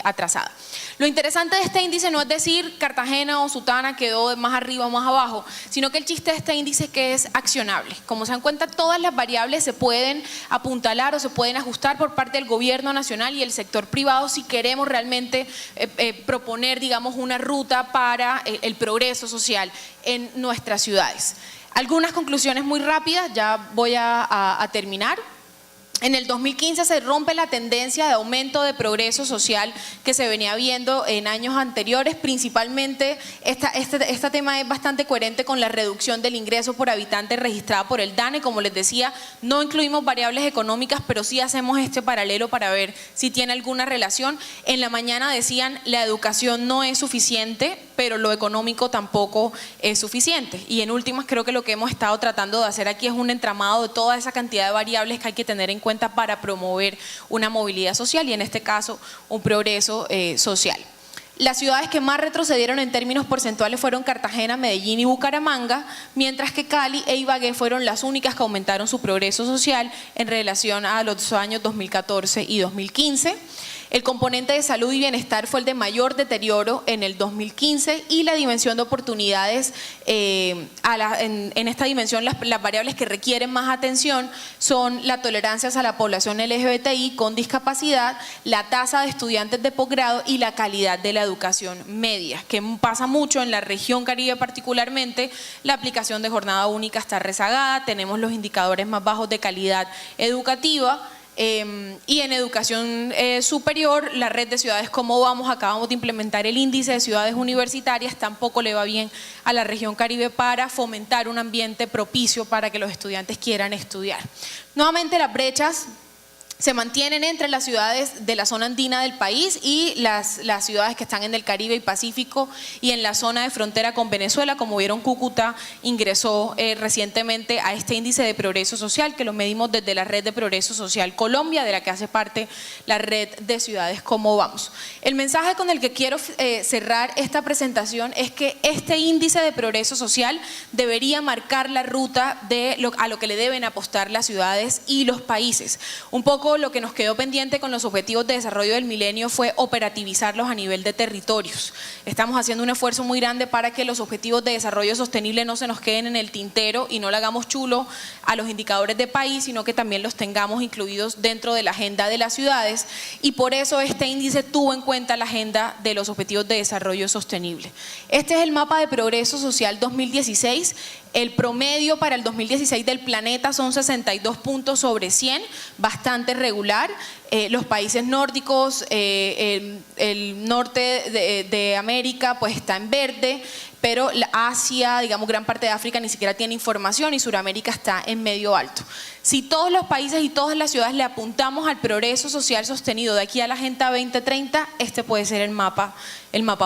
atrasada. Lo interesante de este índice no es decir Cartagena o Sutana quedó más arriba o más abajo, sino que el chiste de este índice es que es accionable. Como se dan cuenta, todas las variables se pueden apuntalar o se pueden ajustar por parte del gobierno nacional y el sector privado si queremos realmente proponer, digamos, una ruta para el progreso social en nuestras ciudades. Algunas conclusiones muy rápidas, ya voy a terminar. En el 2015 se rompe la tendencia de aumento de progreso social que se venía viendo en años anteriores, principalmente este tema es bastante coherente con la reducción del ingreso por habitante registrada por el DANE. Como les decía, no incluimos variables económicas, pero sí hacemos este paralelo para ver si tiene alguna relación. En la mañana decían la educación no es suficiente, pero lo económico tampoco es suficiente. Y en últimas creo que lo que hemos estado tratando de hacer aquí es un entramado de toda esa cantidad de variables que hay que tener en cuenta para promover una movilidad social y en este caso un progreso social. Las ciudades que más retrocedieron en términos porcentuales fueron Cartagena, Medellín y Bucaramanga, mientras que Cali e Ibagué fueron las únicas que aumentaron su progreso social en relación a los años 2014 y 2015. El componente de salud y bienestar fue el de mayor deterioro en el 2015 y la dimensión de oportunidades, en esta dimensión las variables que requieren más atención son la tolerancia hacia la población LGBTI con discapacidad, la tasa de estudiantes de posgrado y la calidad de la educación media, que pasa mucho en la región Caribe particularmente. La aplicación de jornada única está rezagada, tenemos los indicadores más bajos de calidad educativa. Y en educación superior, la red de ciudades Cómo Vamos, acabamos de implementar el índice de ciudades universitarias, tampoco le va bien a la región Caribe para fomentar un ambiente propicio para que los estudiantes quieran estudiar. Nuevamente las brechas se mantienen entre las ciudades de la zona andina del país y las ciudades que están en el Caribe y Pacífico y en la zona de frontera con Venezuela. Como vieron, Cúcuta ingresó recientemente a este índice de progreso social que lo medimos desde la red de progreso social Colombia, de la que hace parte la red de ciudades Cómo Vamos. El mensaje con el que quiero cerrar esta presentación es que este índice de progreso social debería marcar la ruta a lo que le deben apostar las ciudades y los países. Un poco lo que nos quedó pendiente con los objetivos de desarrollo del milenio fue operativizarlos a nivel de territorios. Estamos haciendo un esfuerzo muy grande para que los objetivos de desarrollo sostenible no se nos queden en el tintero y no le hagamos chulo a los indicadores de país, sino que también los tengamos incluidos dentro de la agenda de las ciudades, y por eso este índice tuvo en cuenta la agenda de los objetivos de desarrollo sostenible. Este es el mapa de progreso social 2016. El promedio para el 2016 del planeta son 62 puntos sobre 100, bastante regular. Los países nórdicos, el norte de América pues está en verde, pero Asia, digamos gran parte de África ni siquiera tiene información y Sudamérica está en medio alto. Si todos los países y todas las ciudades le apuntamos al progreso social sostenido de aquí a la Agenda 2030, este puede ser el mapa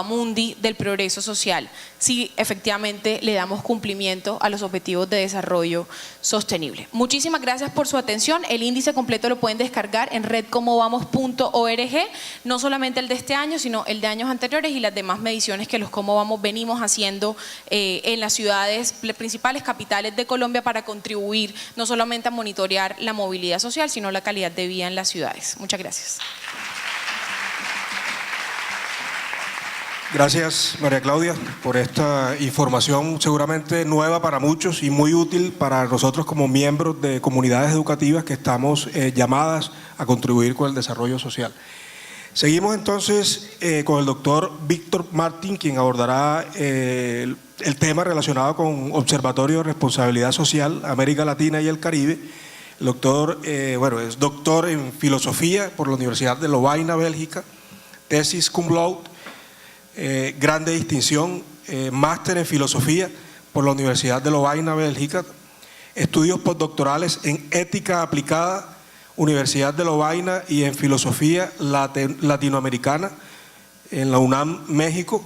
mundi del progreso social, si efectivamente le damos cumplimiento a los objetivos de desarrollo sostenible. Muchísimas gracias por su atención. El índice completo lo pueden descargar en redcomovamos.org, no solamente el de este año, sino el de años anteriores y las demás mediciones que los Cómo Vamos venimos haciendo en las ciudades, las principales capitales de Colombia, para contribuir no solamente a monitorear la movilidad social, sino la calidad de vida en las ciudades. Muchas gracias. Gracias, María Claudia, por esta información seguramente nueva para muchos y muy útil para nosotros como miembros de comunidades educativas que estamos llamadas a contribuir con el desarrollo social. Seguimos entonces con el doctor Víctor Martín, quien abordará el tema relacionado con Observatorio de Responsabilidad Social, América Latina y el Caribe. El doctor, es doctor en Filosofía por la Universidad de Lovaina, Bélgica, tesis cum laude, grande distinción, máster en Filosofía por la Universidad de Lovaina, Bélgica, estudios postdoctorales en Ética Aplicada, Universidad de Lovaina, y en Filosofía Latinoamericana en la UNAM, México,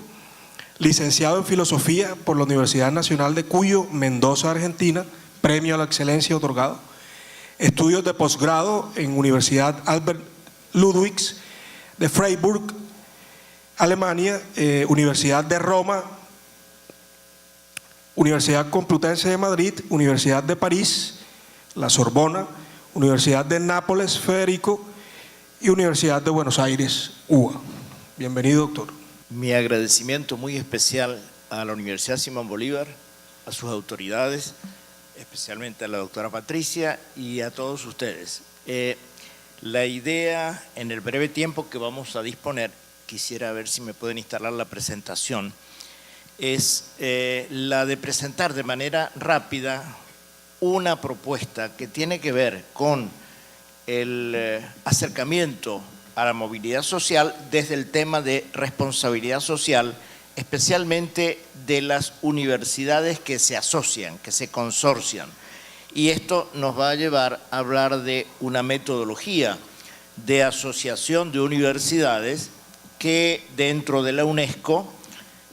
licenciado en Filosofía por la Universidad Nacional de Cuyo, Mendoza, Argentina, premio a la excelencia otorgado, estudios de posgrado en Universidad Albert Ludwigs de Freiburg, Alemania, Universidad de Roma, Universidad Complutense de Madrid, Universidad de París, la Sorbona, Universidad de Nápoles, Federico, y Universidad de Buenos Aires, UBA. Bienvenido, doctor. Mi agradecimiento muy especial a la Universidad Simón Bolívar, a sus autoridades, especialmente a la doctora Patricia y a todos ustedes. La idea, en el breve tiempo que vamos a disponer, quisiera ver si me pueden instalar la presentación, es la de presentar de manera rápida una propuesta que tiene que ver con el acercamiento a la movilidad social desde el tema de responsabilidad social, especialmente de las universidades que se asocian, que se consorcian. Y esto nos va a llevar a hablar de una metodología de asociación de universidades que dentro de la UNESCO,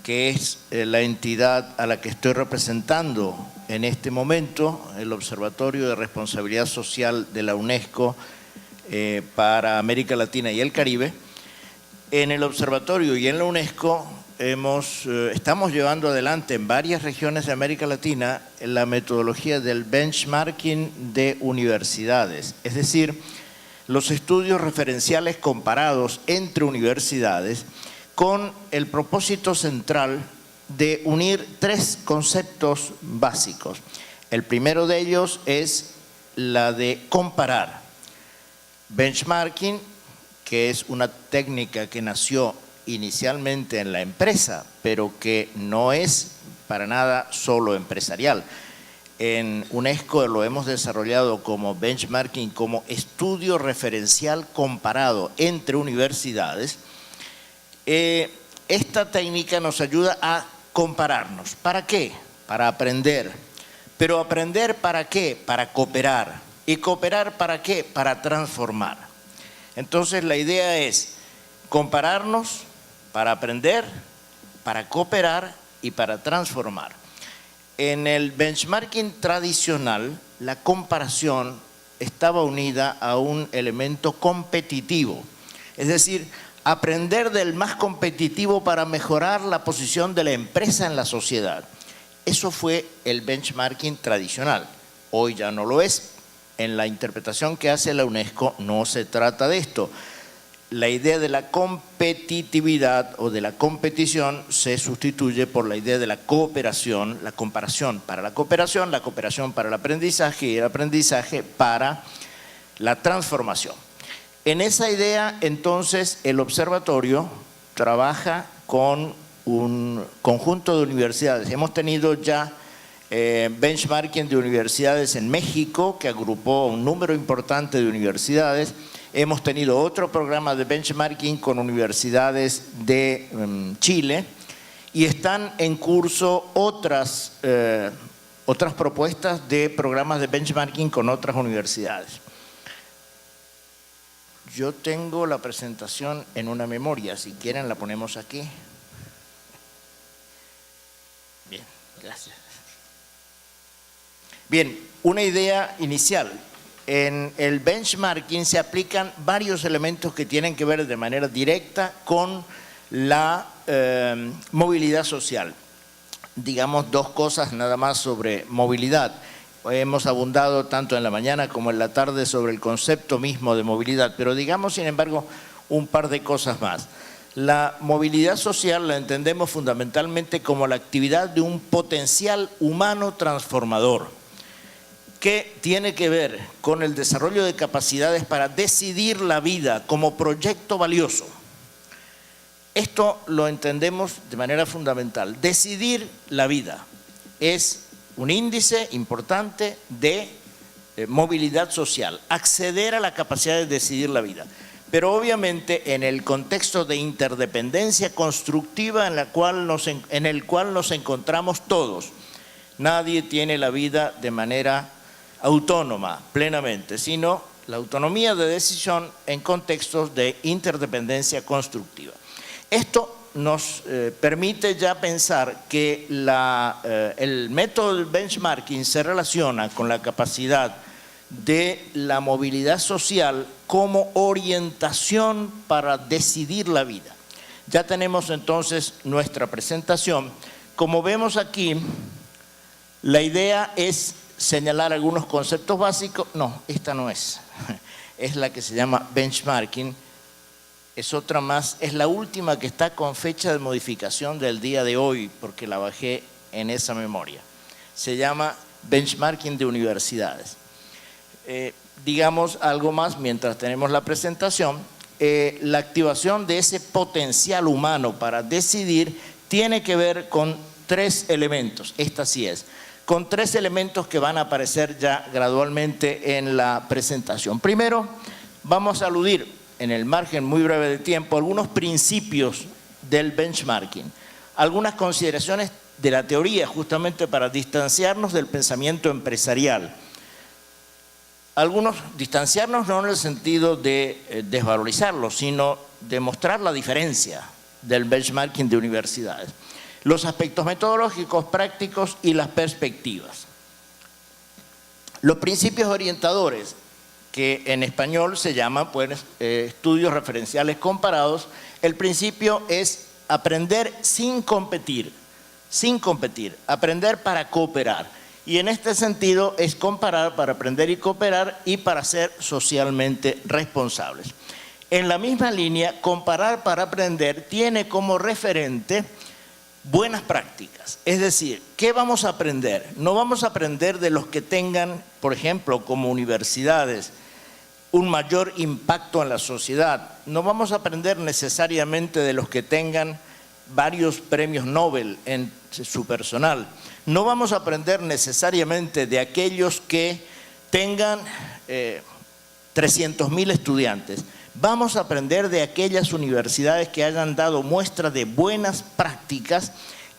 que es la entidad a la que estoy representando en este momento, el Observatorio de Responsabilidad Social de la UNESCO para América Latina y el Caribe, en el observatorio y en la UNESCO estamos llevando adelante en varias regiones de América Latina la metodología del benchmarking de universidades, es decir, los estudios referenciales comparados entre universidades con el propósito central de unir tres conceptos básicos. El primero de ellos es la de comparar. Benchmarking, que es una técnica que nació inicialmente en la empresa, pero que no es para nada solo empresarial. En UNESCO lo hemos desarrollado como benchmarking, como estudio referencial comparado entre universidades. Esta técnica nos ayuda a compararnos. ¿Para qué? Para aprender. Pero ¿aprender para qué? Para cooperar. ¿Y cooperar para qué? Para transformar. Entonces la idea es compararnos para aprender, para cooperar y para transformar. En el benchmarking tradicional, la comparación estaba unida a un elemento competitivo, es decir, aprender del más competitivo para mejorar la posición de la empresa en la sociedad. Eso fue el benchmarking tradicional. Hoy ya no lo es. En la interpretación que hace la UNESCO no se trata de esto. La idea de la competitividad o de la competición se sustituye por la idea de la cooperación, la comparación para la cooperación para el aprendizaje y el aprendizaje para la transformación. En esa idea, entonces, el observatorio trabaja con un conjunto de universidades. Hemos tenido ya benchmarking de universidades en México, que agrupó un número importante de universidades. Hemos tenido otro programa de benchmarking con universidades de Chile y están en curso otras propuestas de programas de benchmarking con otras universidades. Yo tengo la presentación en una memoria, si quieren la ponemos aquí. Bien, gracias. Bien, una idea inicial. En el benchmarking se aplican varios elementos que tienen que ver de manera directa con la movilidad social. Digamos dos cosas nada más sobre movilidad. Hemos abundado tanto en la mañana como en la tarde sobre el concepto mismo de movilidad, pero digamos sin embargo un par de cosas más. La movilidad social la entendemos fundamentalmente como la actividad de un potencial humano transformador que tiene que ver con el desarrollo de capacidades para decidir la vida como proyecto valioso. Esto lo entendemos de manera fundamental. Decidir la vida es un índice importante de movilidad social, acceder a la capacidad de decidir la vida. Pero obviamente en el contexto de interdependencia constructiva en el cual nos encontramos todos, nadie tiene la vida de manera autónoma plenamente, sino la autonomía de decisión en contextos de interdependencia constructiva. Esto nos permite ya pensar que el método del benchmarking se relaciona con la capacidad de la movilidad social como orientación para decidir la vida. Ya tenemos entonces nuestra presentación. Como vemos aquí, la idea es señalar algunos conceptos básicos. No, esta no es. Es la que se llama benchmarking. Es otra más, es la última que está con fecha de modificación del día de hoy, porque la bajé en esa memoria. Se llama benchmarking de universidades. Digamos algo más mientras tenemos la presentación. La activación de ese potencial humano para decidir tiene que ver con tres elementos. Esta sí es. Con tres elementos que van a aparecer ya gradualmente en la presentación. Primero, vamos a aludir en el margen muy breve de tiempo algunos principios del benchmarking, algunas consideraciones de la teoría justamente para distanciarnos del pensamiento empresarial. Distanciarnos no en el sentido de desvalorizarlo, sino de mostrar la diferencia del benchmarking de universidades, los aspectos metodológicos, prácticos y las perspectivas. Los principios orientadores, que en español se llama estudios referenciales comparados. El principio es aprender sin competir, aprender para cooperar. Y en este sentido es comparar para aprender y cooperar y para ser socialmente responsables. En la misma línea, comparar para aprender tiene como referente buenas prácticas. Es decir, ¿qué vamos a aprender? No vamos a aprender de los que tengan, por ejemplo, como universidades, un mayor impacto en la sociedad. No vamos a aprender necesariamente de los que tengan varios premios Nobel en su personal. No vamos a aprender necesariamente de aquellos que tengan 300.000 estudiantes. Vamos a aprender de aquellas universidades que hayan dado muestra de buenas prácticas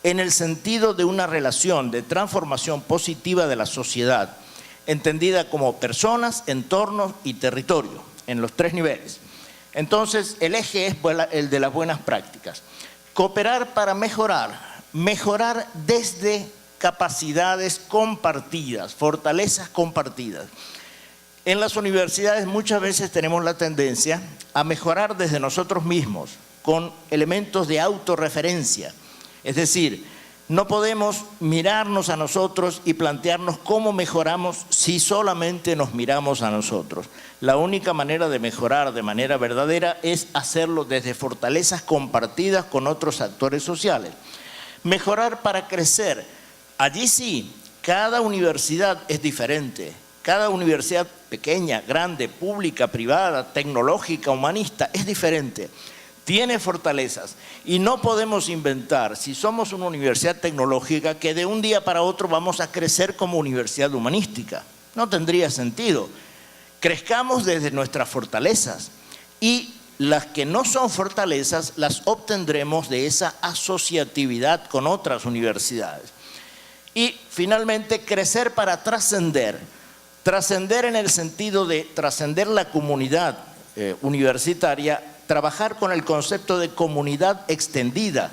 en el sentido de una relación de transformación positiva de la sociedad, entendida como personas, entornos y territorio, en los tres niveles. Entonces, el eje es el de las buenas prácticas. Cooperar para mejorar desde capacidades compartidas, fortalezas compartidas. En las universidades muchas veces tenemos la tendencia a mejorar desde nosotros mismos, con elementos de autorreferencia. Es decir, no podemos mirarnos a nosotros y plantearnos cómo mejoramos si solamente nos miramos a nosotros. La única manera de mejorar de manera verdadera es hacerlo desde fortalezas compartidas con otros actores sociales. Mejorar para crecer. Allí sí, cada universidad es diferente. Cada universidad pequeña, grande, pública, privada, tecnológica, humanista, es diferente. Tiene fortalezas y no podemos inventar, si somos una universidad tecnológica, que de un día para otro vamos a crecer como universidad humanística. No tendría sentido. Crezcamos desde nuestras fortalezas y las que no son fortalezas las obtendremos de esa asociatividad con otras universidades. Y finalmente, crecer para trascender. Trascender en el sentido de trascender la comunidad universitaria, trabajar con el concepto de comunidad extendida,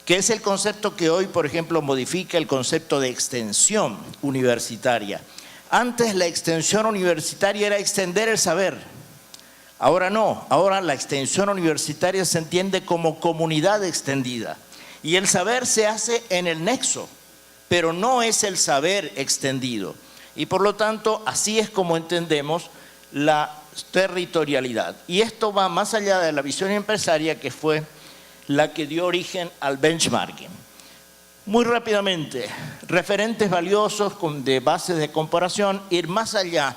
que es el concepto que hoy, por ejemplo, modifica el concepto de extensión universitaria. Antes la extensión universitaria era extender el saber. Ahora no, ahora la extensión universitaria se entiende como comunidad extendida. Y el saber se hace en el nexo, pero no es el saber extendido. Y por lo tanto, así es como entendemos la territorialidad. Y esto va más allá de la visión empresaria, que fue la que dio origen al benchmarking. Muy rápidamente, referentes valiosos de bases de comparación, ir más allá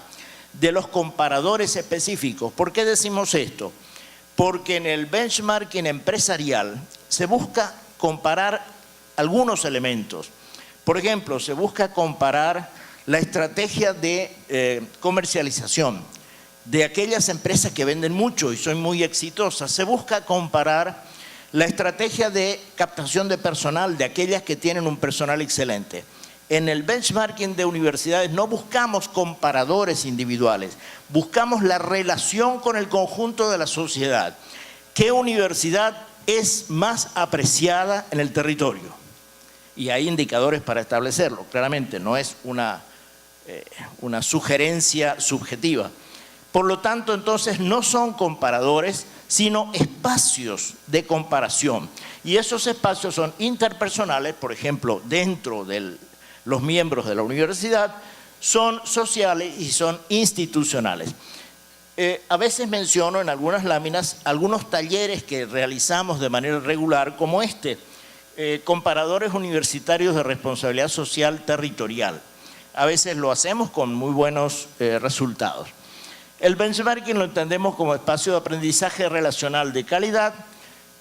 de los comparadores específicos. ¿Por qué decimos esto? Porque en el benchmarking empresarial se busca comparar algunos elementos. Por ejemplo, se busca comparar la estrategia de comercialización de aquellas empresas que venden mucho y son muy exitosas. Se busca comparar la estrategia de captación de personal de aquellas que tienen un personal excelente. En el benchmarking de universidades no buscamos comparadores individuales, buscamos la relación con el conjunto de la sociedad. ¿Qué universidad es más apreciada en el territorio? Y hay indicadores para establecerlo. Claramente no es una sugerencia subjetiva. Por lo tanto, entonces, no son comparadores, sino espacios de comparación. Y esos espacios son interpersonales, por ejemplo, dentro de los miembros de la universidad, son sociales y son institucionales. A veces menciono en algunas láminas algunos talleres que realizamos de manera regular, como comparadores universitarios de responsabilidad social territorial. A veces lo hacemos con muy buenos resultados. El benchmarking lo entendemos como espacio de aprendizaje relacional de calidad,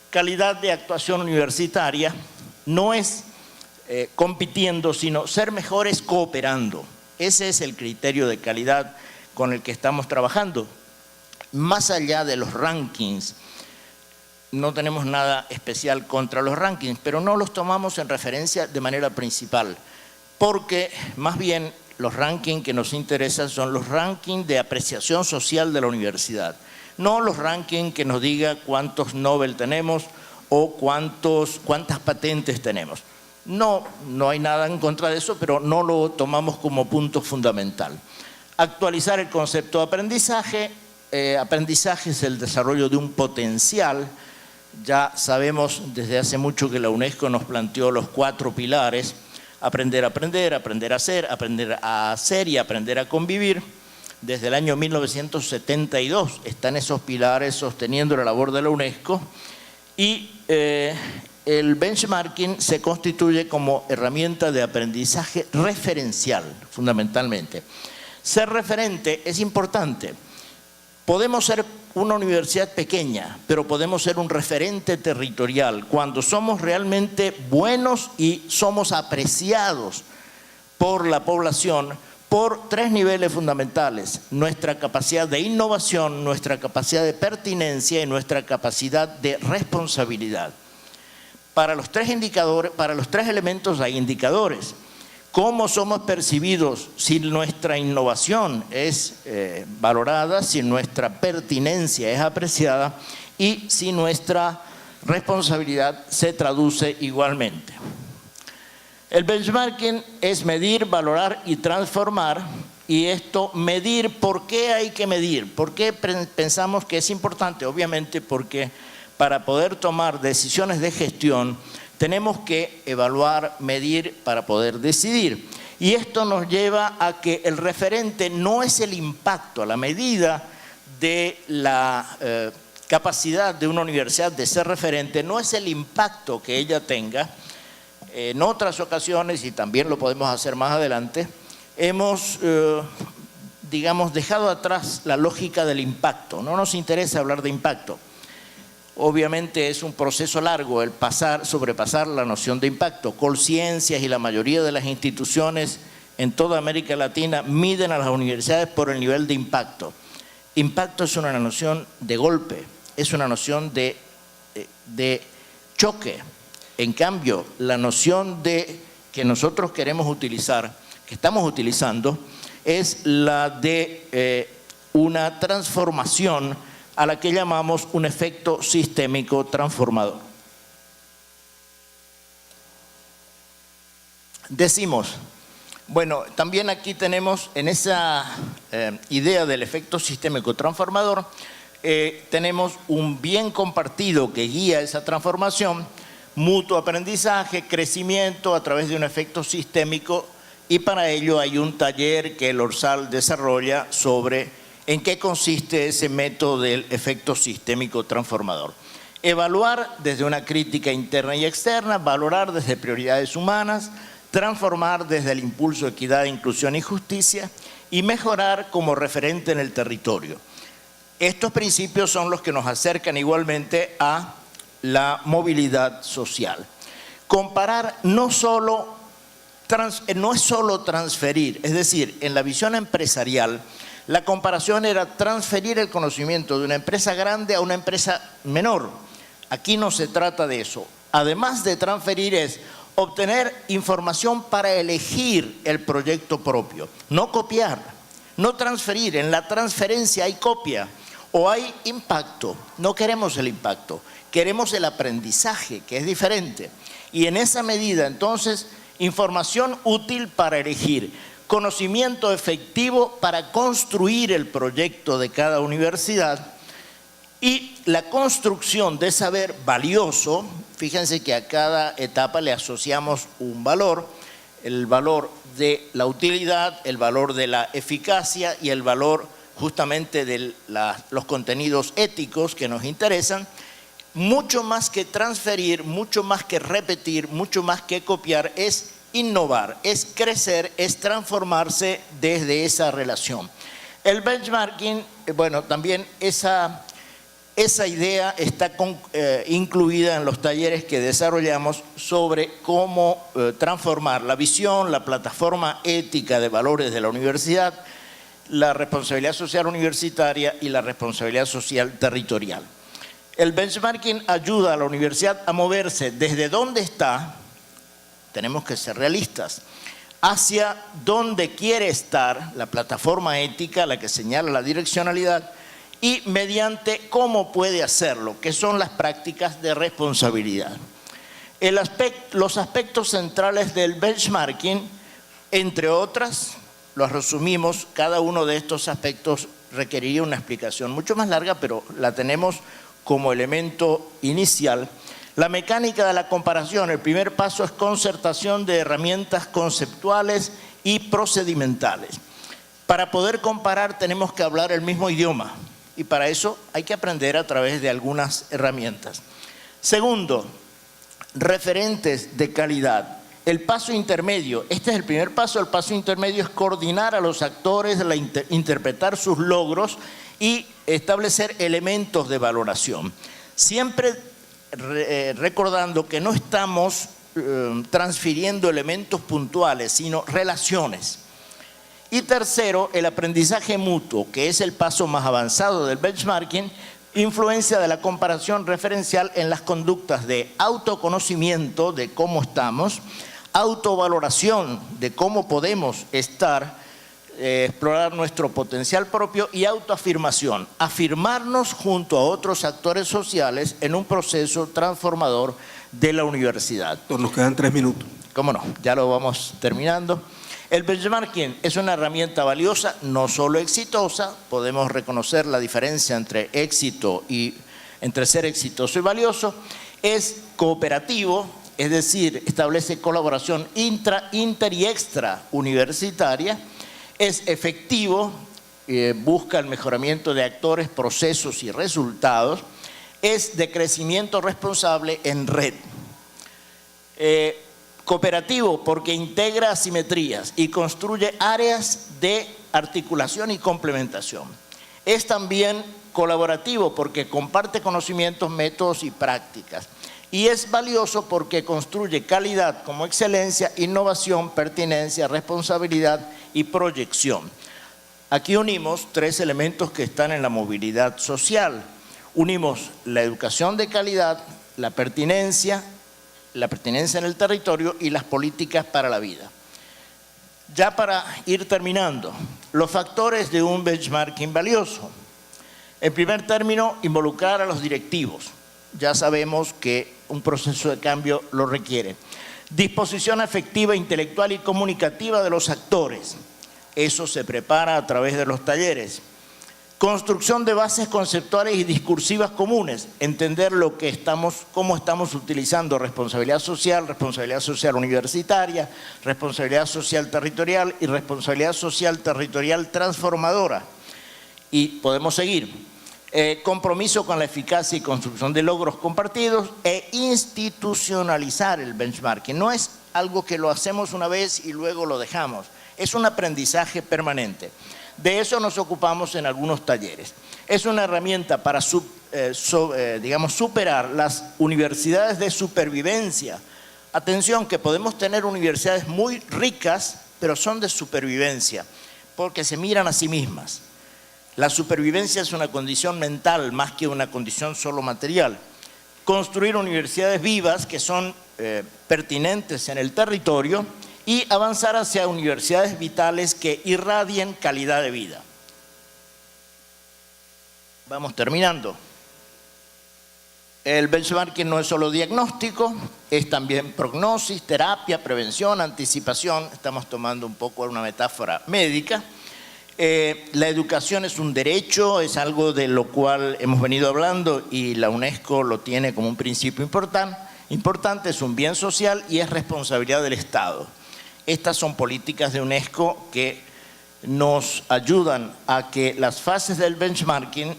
calidad de actuación universitaria. No es compitiendo, sino ser mejores cooperando. Ese es el criterio de calidad con el que estamos trabajando. Más allá de los rankings, no tenemos nada especial contra los rankings, pero no los tomamos en referencia de manera principal, porque más bien los rankings que nos interesan son los rankings de apreciación social de la universidad, no los rankings que nos diga cuántos Nobel tenemos o cuántas patentes tenemos. No hay nada en contra de eso, pero no lo tomamos como punto fundamental. Actualizar el concepto de aprendizaje. Aprendizaje es el desarrollo de un potencial. Ya sabemos desde hace mucho que la UNESCO nos planteó los 4 pilares: aprender a aprender, aprender a hacer y aprender a convivir. Desde el año 1972 están esos pilares sosteniendo la labor de la UNESCO, y el benchmarking se constituye como herramienta de aprendizaje referencial, fundamentalmente. Ser referente es importante. Podemos ser una universidad pequeña, pero podemos ser un referente territorial cuando somos realmente buenos y somos apreciados por la población por 3 niveles fundamentales: nuestra capacidad de innovación, nuestra capacidad de pertinencia y nuestra capacidad de responsabilidad. Para los 3 indicadores, para los 3 elementos hay indicadores. ¿Cómo somos percibidos si nuestra innovación es valorada, si nuestra pertinencia es apreciada y si nuestra responsabilidad se traduce igualmente? El benchmarking es medir, valorar y transformar. Y esto, medir, ¿por qué hay que medir? ¿Por qué pensamos que es importante? Obviamente porque para poder tomar decisiones de gestión tenemos que evaluar, medir para poder decidir. Y esto nos lleva a que el referente no es el impacto, a la medida de la capacidad de una universidad de ser referente, no es el impacto que ella tenga. En otras ocasiones, y también lo podemos hacer más adelante, hemos, dejado atrás la lógica del impacto. No nos interesa hablar de impacto. Obviamente es un proceso largo el sobrepasar la noción de impacto. Colciencias y la mayoría de las instituciones en toda América Latina miden a las universidades por el nivel de impacto. Impacto es una noción de golpe. es una noción de choque. En cambio, la noción que nosotros queremos utilizar, que estamos utilizando, es la de una transformación a la que llamamos un efecto sistémico transformador. Decimos, bueno, también aquí tenemos en esa idea del efecto sistémico transformador, tenemos un bien compartido que guía esa transformación, mutuo aprendizaje, crecimiento a través de un efecto sistémico, y para ello hay un taller que el Orsal desarrolla sobre en qué consiste ese método del efecto sistémico transformador. Evaluar desde una crítica interna y externa, valorar desde prioridades humanas, transformar desde el impulso de equidad, inclusión y justicia, y mejorar como referente en el territorio. Estos principios son los que nos acercan igualmente a la movilidad social. Comparar no es solo transferir, es decir, en la visión empresarial, la comparación era transferir el conocimiento de una empresa grande a una empresa menor. Aquí no se trata de eso. Además de transferir es obtener información para elegir el proyecto propio, no copiar, no transferir. En la transferencia hay copia o hay impacto. No queremos el impacto, queremos el aprendizaje, que es diferente. Y en esa medida, entonces, información útil para elegir, conocimiento efectivo para construir el proyecto de cada universidad y la construcción de saber valioso. Fíjense que a cada etapa le asociamos un valor, el valor de la utilidad, el valor de la eficacia y el valor justamente de los contenidos éticos que nos interesan. Mucho más que transferir, mucho más que repetir, mucho más que copiar, es innovar, es crecer, es transformarse desde esa relación. El benchmarking, bueno, también esa idea está incluida en los talleres que desarrollamos sobre cómo transformar la visión, la plataforma ética de valores de la universidad, la responsabilidad social universitaria y la responsabilidad social territorial. El benchmarking ayuda a la universidad a moverse desde donde está, tenemos que ser realistas, hacia donde quiere estar, la plataforma ética, la que señala la direccionalidad, y mediante cómo puede hacerlo, que son las prácticas de responsabilidad. Los aspectos centrales del benchmarking, entre otras, los resumimos, cada uno de estos aspectos requeriría una explicación mucho más larga, pero la tenemos como elemento inicial. La mecánica de la comparación, el primer paso es concertación de herramientas conceptuales y procedimentales. Para poder comparar tenemos que hablar el mismo idioma y para eso hay que aprender a través de algunas herramientas. Segundo, referentes de calidad. El paso intermedio, este es el primer paso, el paso intermedio es coordinar a los actores, interpretar sus logros y establecer elementos de valoración. Siempre recordando que no estamos transfiriendo elementos puntuales, sino relaciones. Y tercero, el aprendizaje mutuo, que es el paso más avanzado del benchmarking, influencia de la comparación referencial en las conductas de autoconocimiento de cómo estamos, autovaloración de cómo podemos estar, explorar nuestro potencial propio y autoafirmación, afirmarnos junto a otros actores sociales en un proceso transformador de la universidad. Nos quedan 3 minutos. ¿Cómo no? Ya lo vamos terminando. El benchmarking es una herramienta valiosa, no solo exitosa, podemos reconocer la diferencia entre entre ser exitoso y valioso, es cooperativo, es decir, establece colaboración inter y extra universitaria, es efectivo, busca el mejoramiento de actores, procesos y resultados, es de crecimiento responsable en red. Cooperativo porque integra asimetrías y construye áreas de articulación y complementación. Es también colaborativo porque comparte conocimientos, métodos y prácticas. Y es valioso porque construye calidad como excelencia, innovación, pertinencia, responsabilidad y proyección. Aquí unimos 3 elementos que están en la movilidad social. Unimos la educación de calidad, la pertinencia en el territorio y las políticas para la vida. Ya para ir terminando, los factores de un benchmarking valioso. En primer término, involucrar a los directivos. Ya sabemos que un proceso de cambio lo requiere. Disposición afectiva, intelectual y comunicativa de los actores. Eso se prepara a través de los talleres. Construcción de bases conceptuales y discursivas comunes. Entender cómo estamos utilizando responsabilidad social universitaria, responsabilidad social territorial y responsabilidad social territorial transformadora. Y podemos seguir. Compromiso con la eficacia y construcción de logros compartidos e institucionalizar el benchmarking. No es algo que lo hacemos una vez y luego lo dejamos. Es un aprendizaje permanente. De eso nos ocupamos en algunos talleres. Es una herramienta para superar las universidades de supervivencia. Atención, que podemos tener universidades muy ricas, pero son de supervivencia, porque se miran a sí mismas. La supervivencia es una condición mental más que una condición solo material. Construir universidades vivas que son pertinentes en el territorio y avanzar hacia universidades vitales que irradien calidad de vida. Vamos terminando. El benchmarking no es solo diagnóstico, es también prognosis, terapia, prevención, anticipación. Estamos tomando un poco una metáfora médica. La educación es un derecho, es algo de lo cual hemos venido hablando y la UNESCO lo tiene como un principio importante, es un bien social y es responsabilidad del Estado. Estas son políticas de UNESCO que nos ayudan a que las fases del benchmarking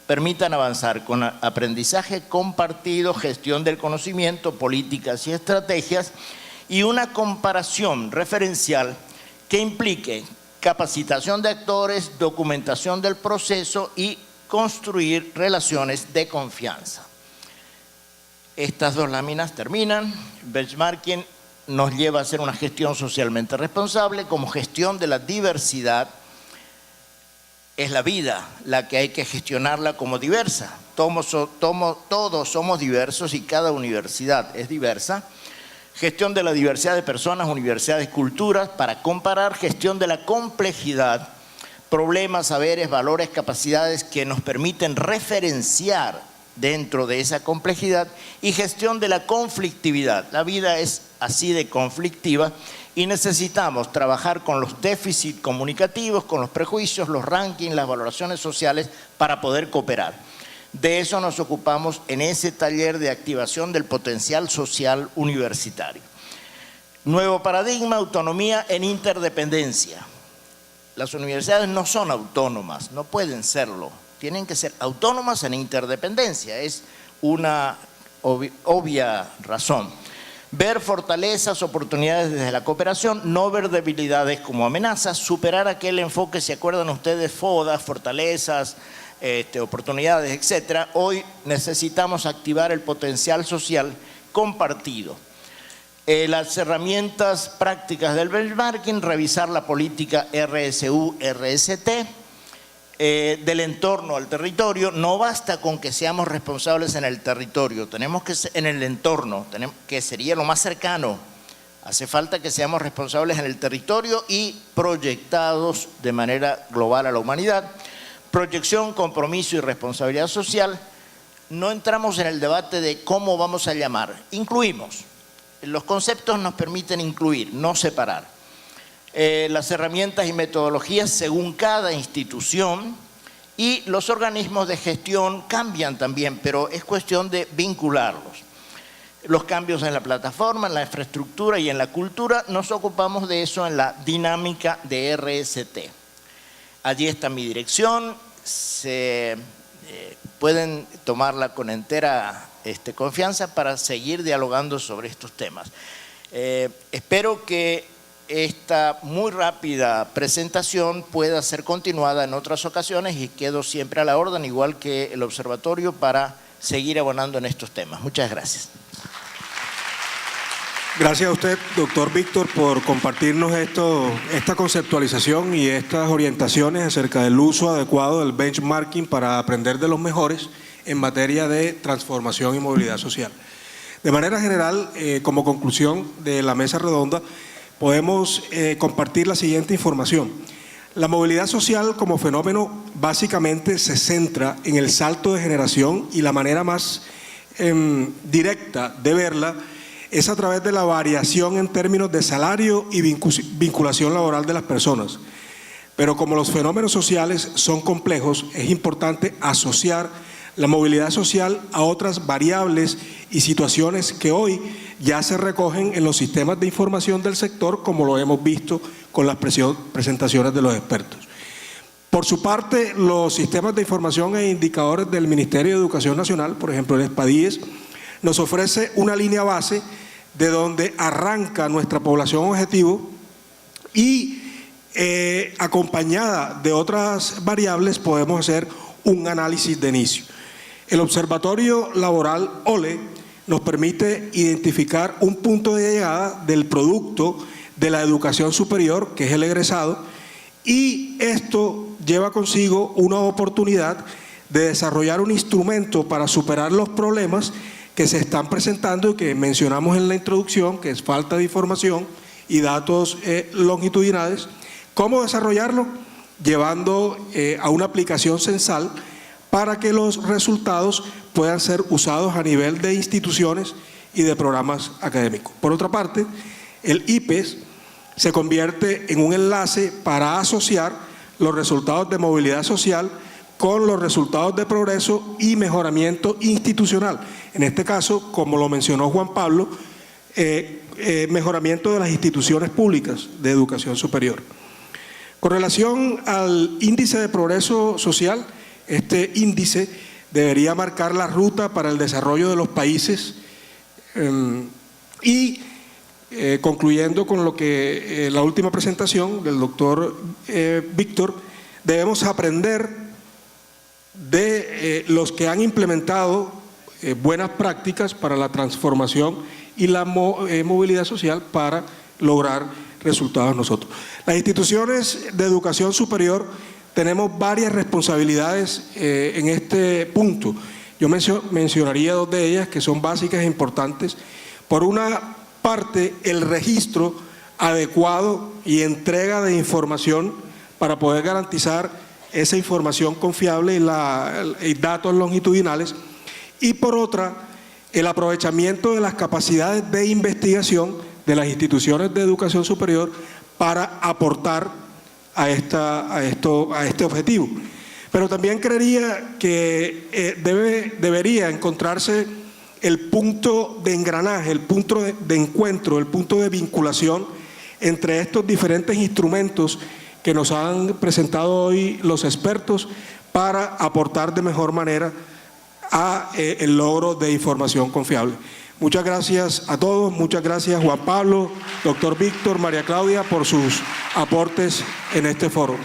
permitan avanzar con aprendizaje compartido, gestión del conocimiento, políticas y estrategias y una comparación referencial que implique capacitación de actores, documentación del proceso y construir relaciones de confianza. Estas dos láminas terminan. Benchmarking nos lleva a hacer una gestión socialmente responsable como gestión de la diversidad. Es la vida la que hay que gestionarla como diversa. Todos somos diversos y cada universidad es diversa. Gestión de la diversidad de personas, universidades, culturas, para comparar, gestión de la complejidad, problemas, saberes, valores, capacidades que nos permiten referenciar dentro de esa complejidad y gestión de la conflictividad. La vida es así de conflictiva y necesitamos trabajar con los déficits comunicativos, con los prejuicios, los rankings, las valoraciones sociales para poder cooperar. De eso nos ocupamos en ese taller de activación del potencial social universitario. Nuevo paradigma, autonomía en interdependencia. Las universidades no son autónomas, no pueden serlo. Tienen que ser autónomas en interdependencia, es una obvia razón. Ver fortalezas, oportunidades desde la cooperación, no ver debilidades como amenazas, superar aquel enfoque, ¿se acuerdan ustedes? FODA, fortalezas, oportunidades, etcétera. Hoy necesitamos activar el potencial social compartido. Las herramientas prácticas del benchmarking, revisar la política RSU, RST, del entorno al territorio. No basta con que seamos responsables en el territorio, tenemos que ser en el entorno, que sería lo más cercano. Hace falta que seamos responsables en el territorio y proyectados de manera global a la humanidad. Proyección, compromiso y responsabilidad social. No entramos en el debate de cómo vamos a llamar, incluimos. Los conceptos nos permiten incluir, no separar. Las herramientas y metodologías según cada institución y los organismos de gestión cambian también, pero es cuestión de vincularlos. Los cambios en la plataforma, en la infraestructura y en la cultura, nos ocupamos de eso en la dinámica de RST. Allí está mi dirección, pueden tomarla con entera confianza para seguir dialogando sobre estos temas. Espero que esta muy rápida presentación pueda ser continuada en otras ocasiones y quedo siempre a la orden, igual que el observatorio, para seguir abonando en estos temas. Muchas gracias. Gracias a usted, doctor Víctor, por compartirnos esta conceptualización y estas orientaciones acerca del uso adecuado del benchmarking para aprender de los mejores en materia de transformación y movilidad social. De manera general, como conclusión de la mesa redonda, podemos compartir la siguiente información. La movilidad social como fenómeno básicamente se centra en el salto de generación y la manera más directa de verla es a través de la variación en términos de salario y vinculación laboral de las personas. Pero como los fenómenos sociales son complejos, es importante asociar la movilidad social a otras variables y situaciones que hoy ya se recogen en los sistemas de información del sector, como lo hemos visto con las presentaciones de los expertos. Por su parte, los sistemas de información e indicadores del Ministerio de Educación Nacional, por ejemplo el SPADIES, nos ofrece una línea base de donde arranca nuestra población objetivo y acompañada de otras variables podemos hacer un análisis de inicio. El Observatorio Laboral OLE nos permite identificar un punto de llegada del producto de la educación superior, que es el egresado, y esto lleva consigo una oportunidad de desarrollar un instrumento para superar los problemas que se están presentando y que mencionamos en la introducción, que es falta de información y datos longitudinales. ¿Cómo desarrollarlo? Llevando a una aplicación censal para que los resultados puedan ser usados a nivel de instituciones y de programas académicos. Por otra parte, el IPES se convierte en un enlace para asociar los resultados de movilidad social con los resultados de progreso y mejoramiento institucional. En este caso, como lo mencionó Juan Pablo, mejoramiento de las instituciones públicas de educación superior. Con relación al índice de progreso social, este índice debería marcar la ruta para el desarrollo de los países concluyendo con lo que la última presentación del doctor Víctor, debemos aprender de los que han implementado buenas prácticas para la transformación y la movilidad social para lograr resultados nosotros. Las instituciones de educación superior tenemos varias responsabilidades en este punto. Yo mencionaría dos de ellas que son básicas e importantes. Por una parte, el registro adecuado y entrega de información para poder garantizar esa información confiable y datos longitudinales. Y por otra, el aprovechamiento de las capacidades de investigación de las instituciones de educación superior para aportar a este objetivo. Pero también creería que debería encontrarse el punto de engranaje, el punto de encuentro, el punto de vinculación entre estos diferentes instrumentos que nos han presentado hoy los expertos para aportar de mejor manera a el logro de información confiable. Muchas gracias a todos, muchas gracias Juan Pablo, doctor Víctor, María Claudia por sus aportes en este foro.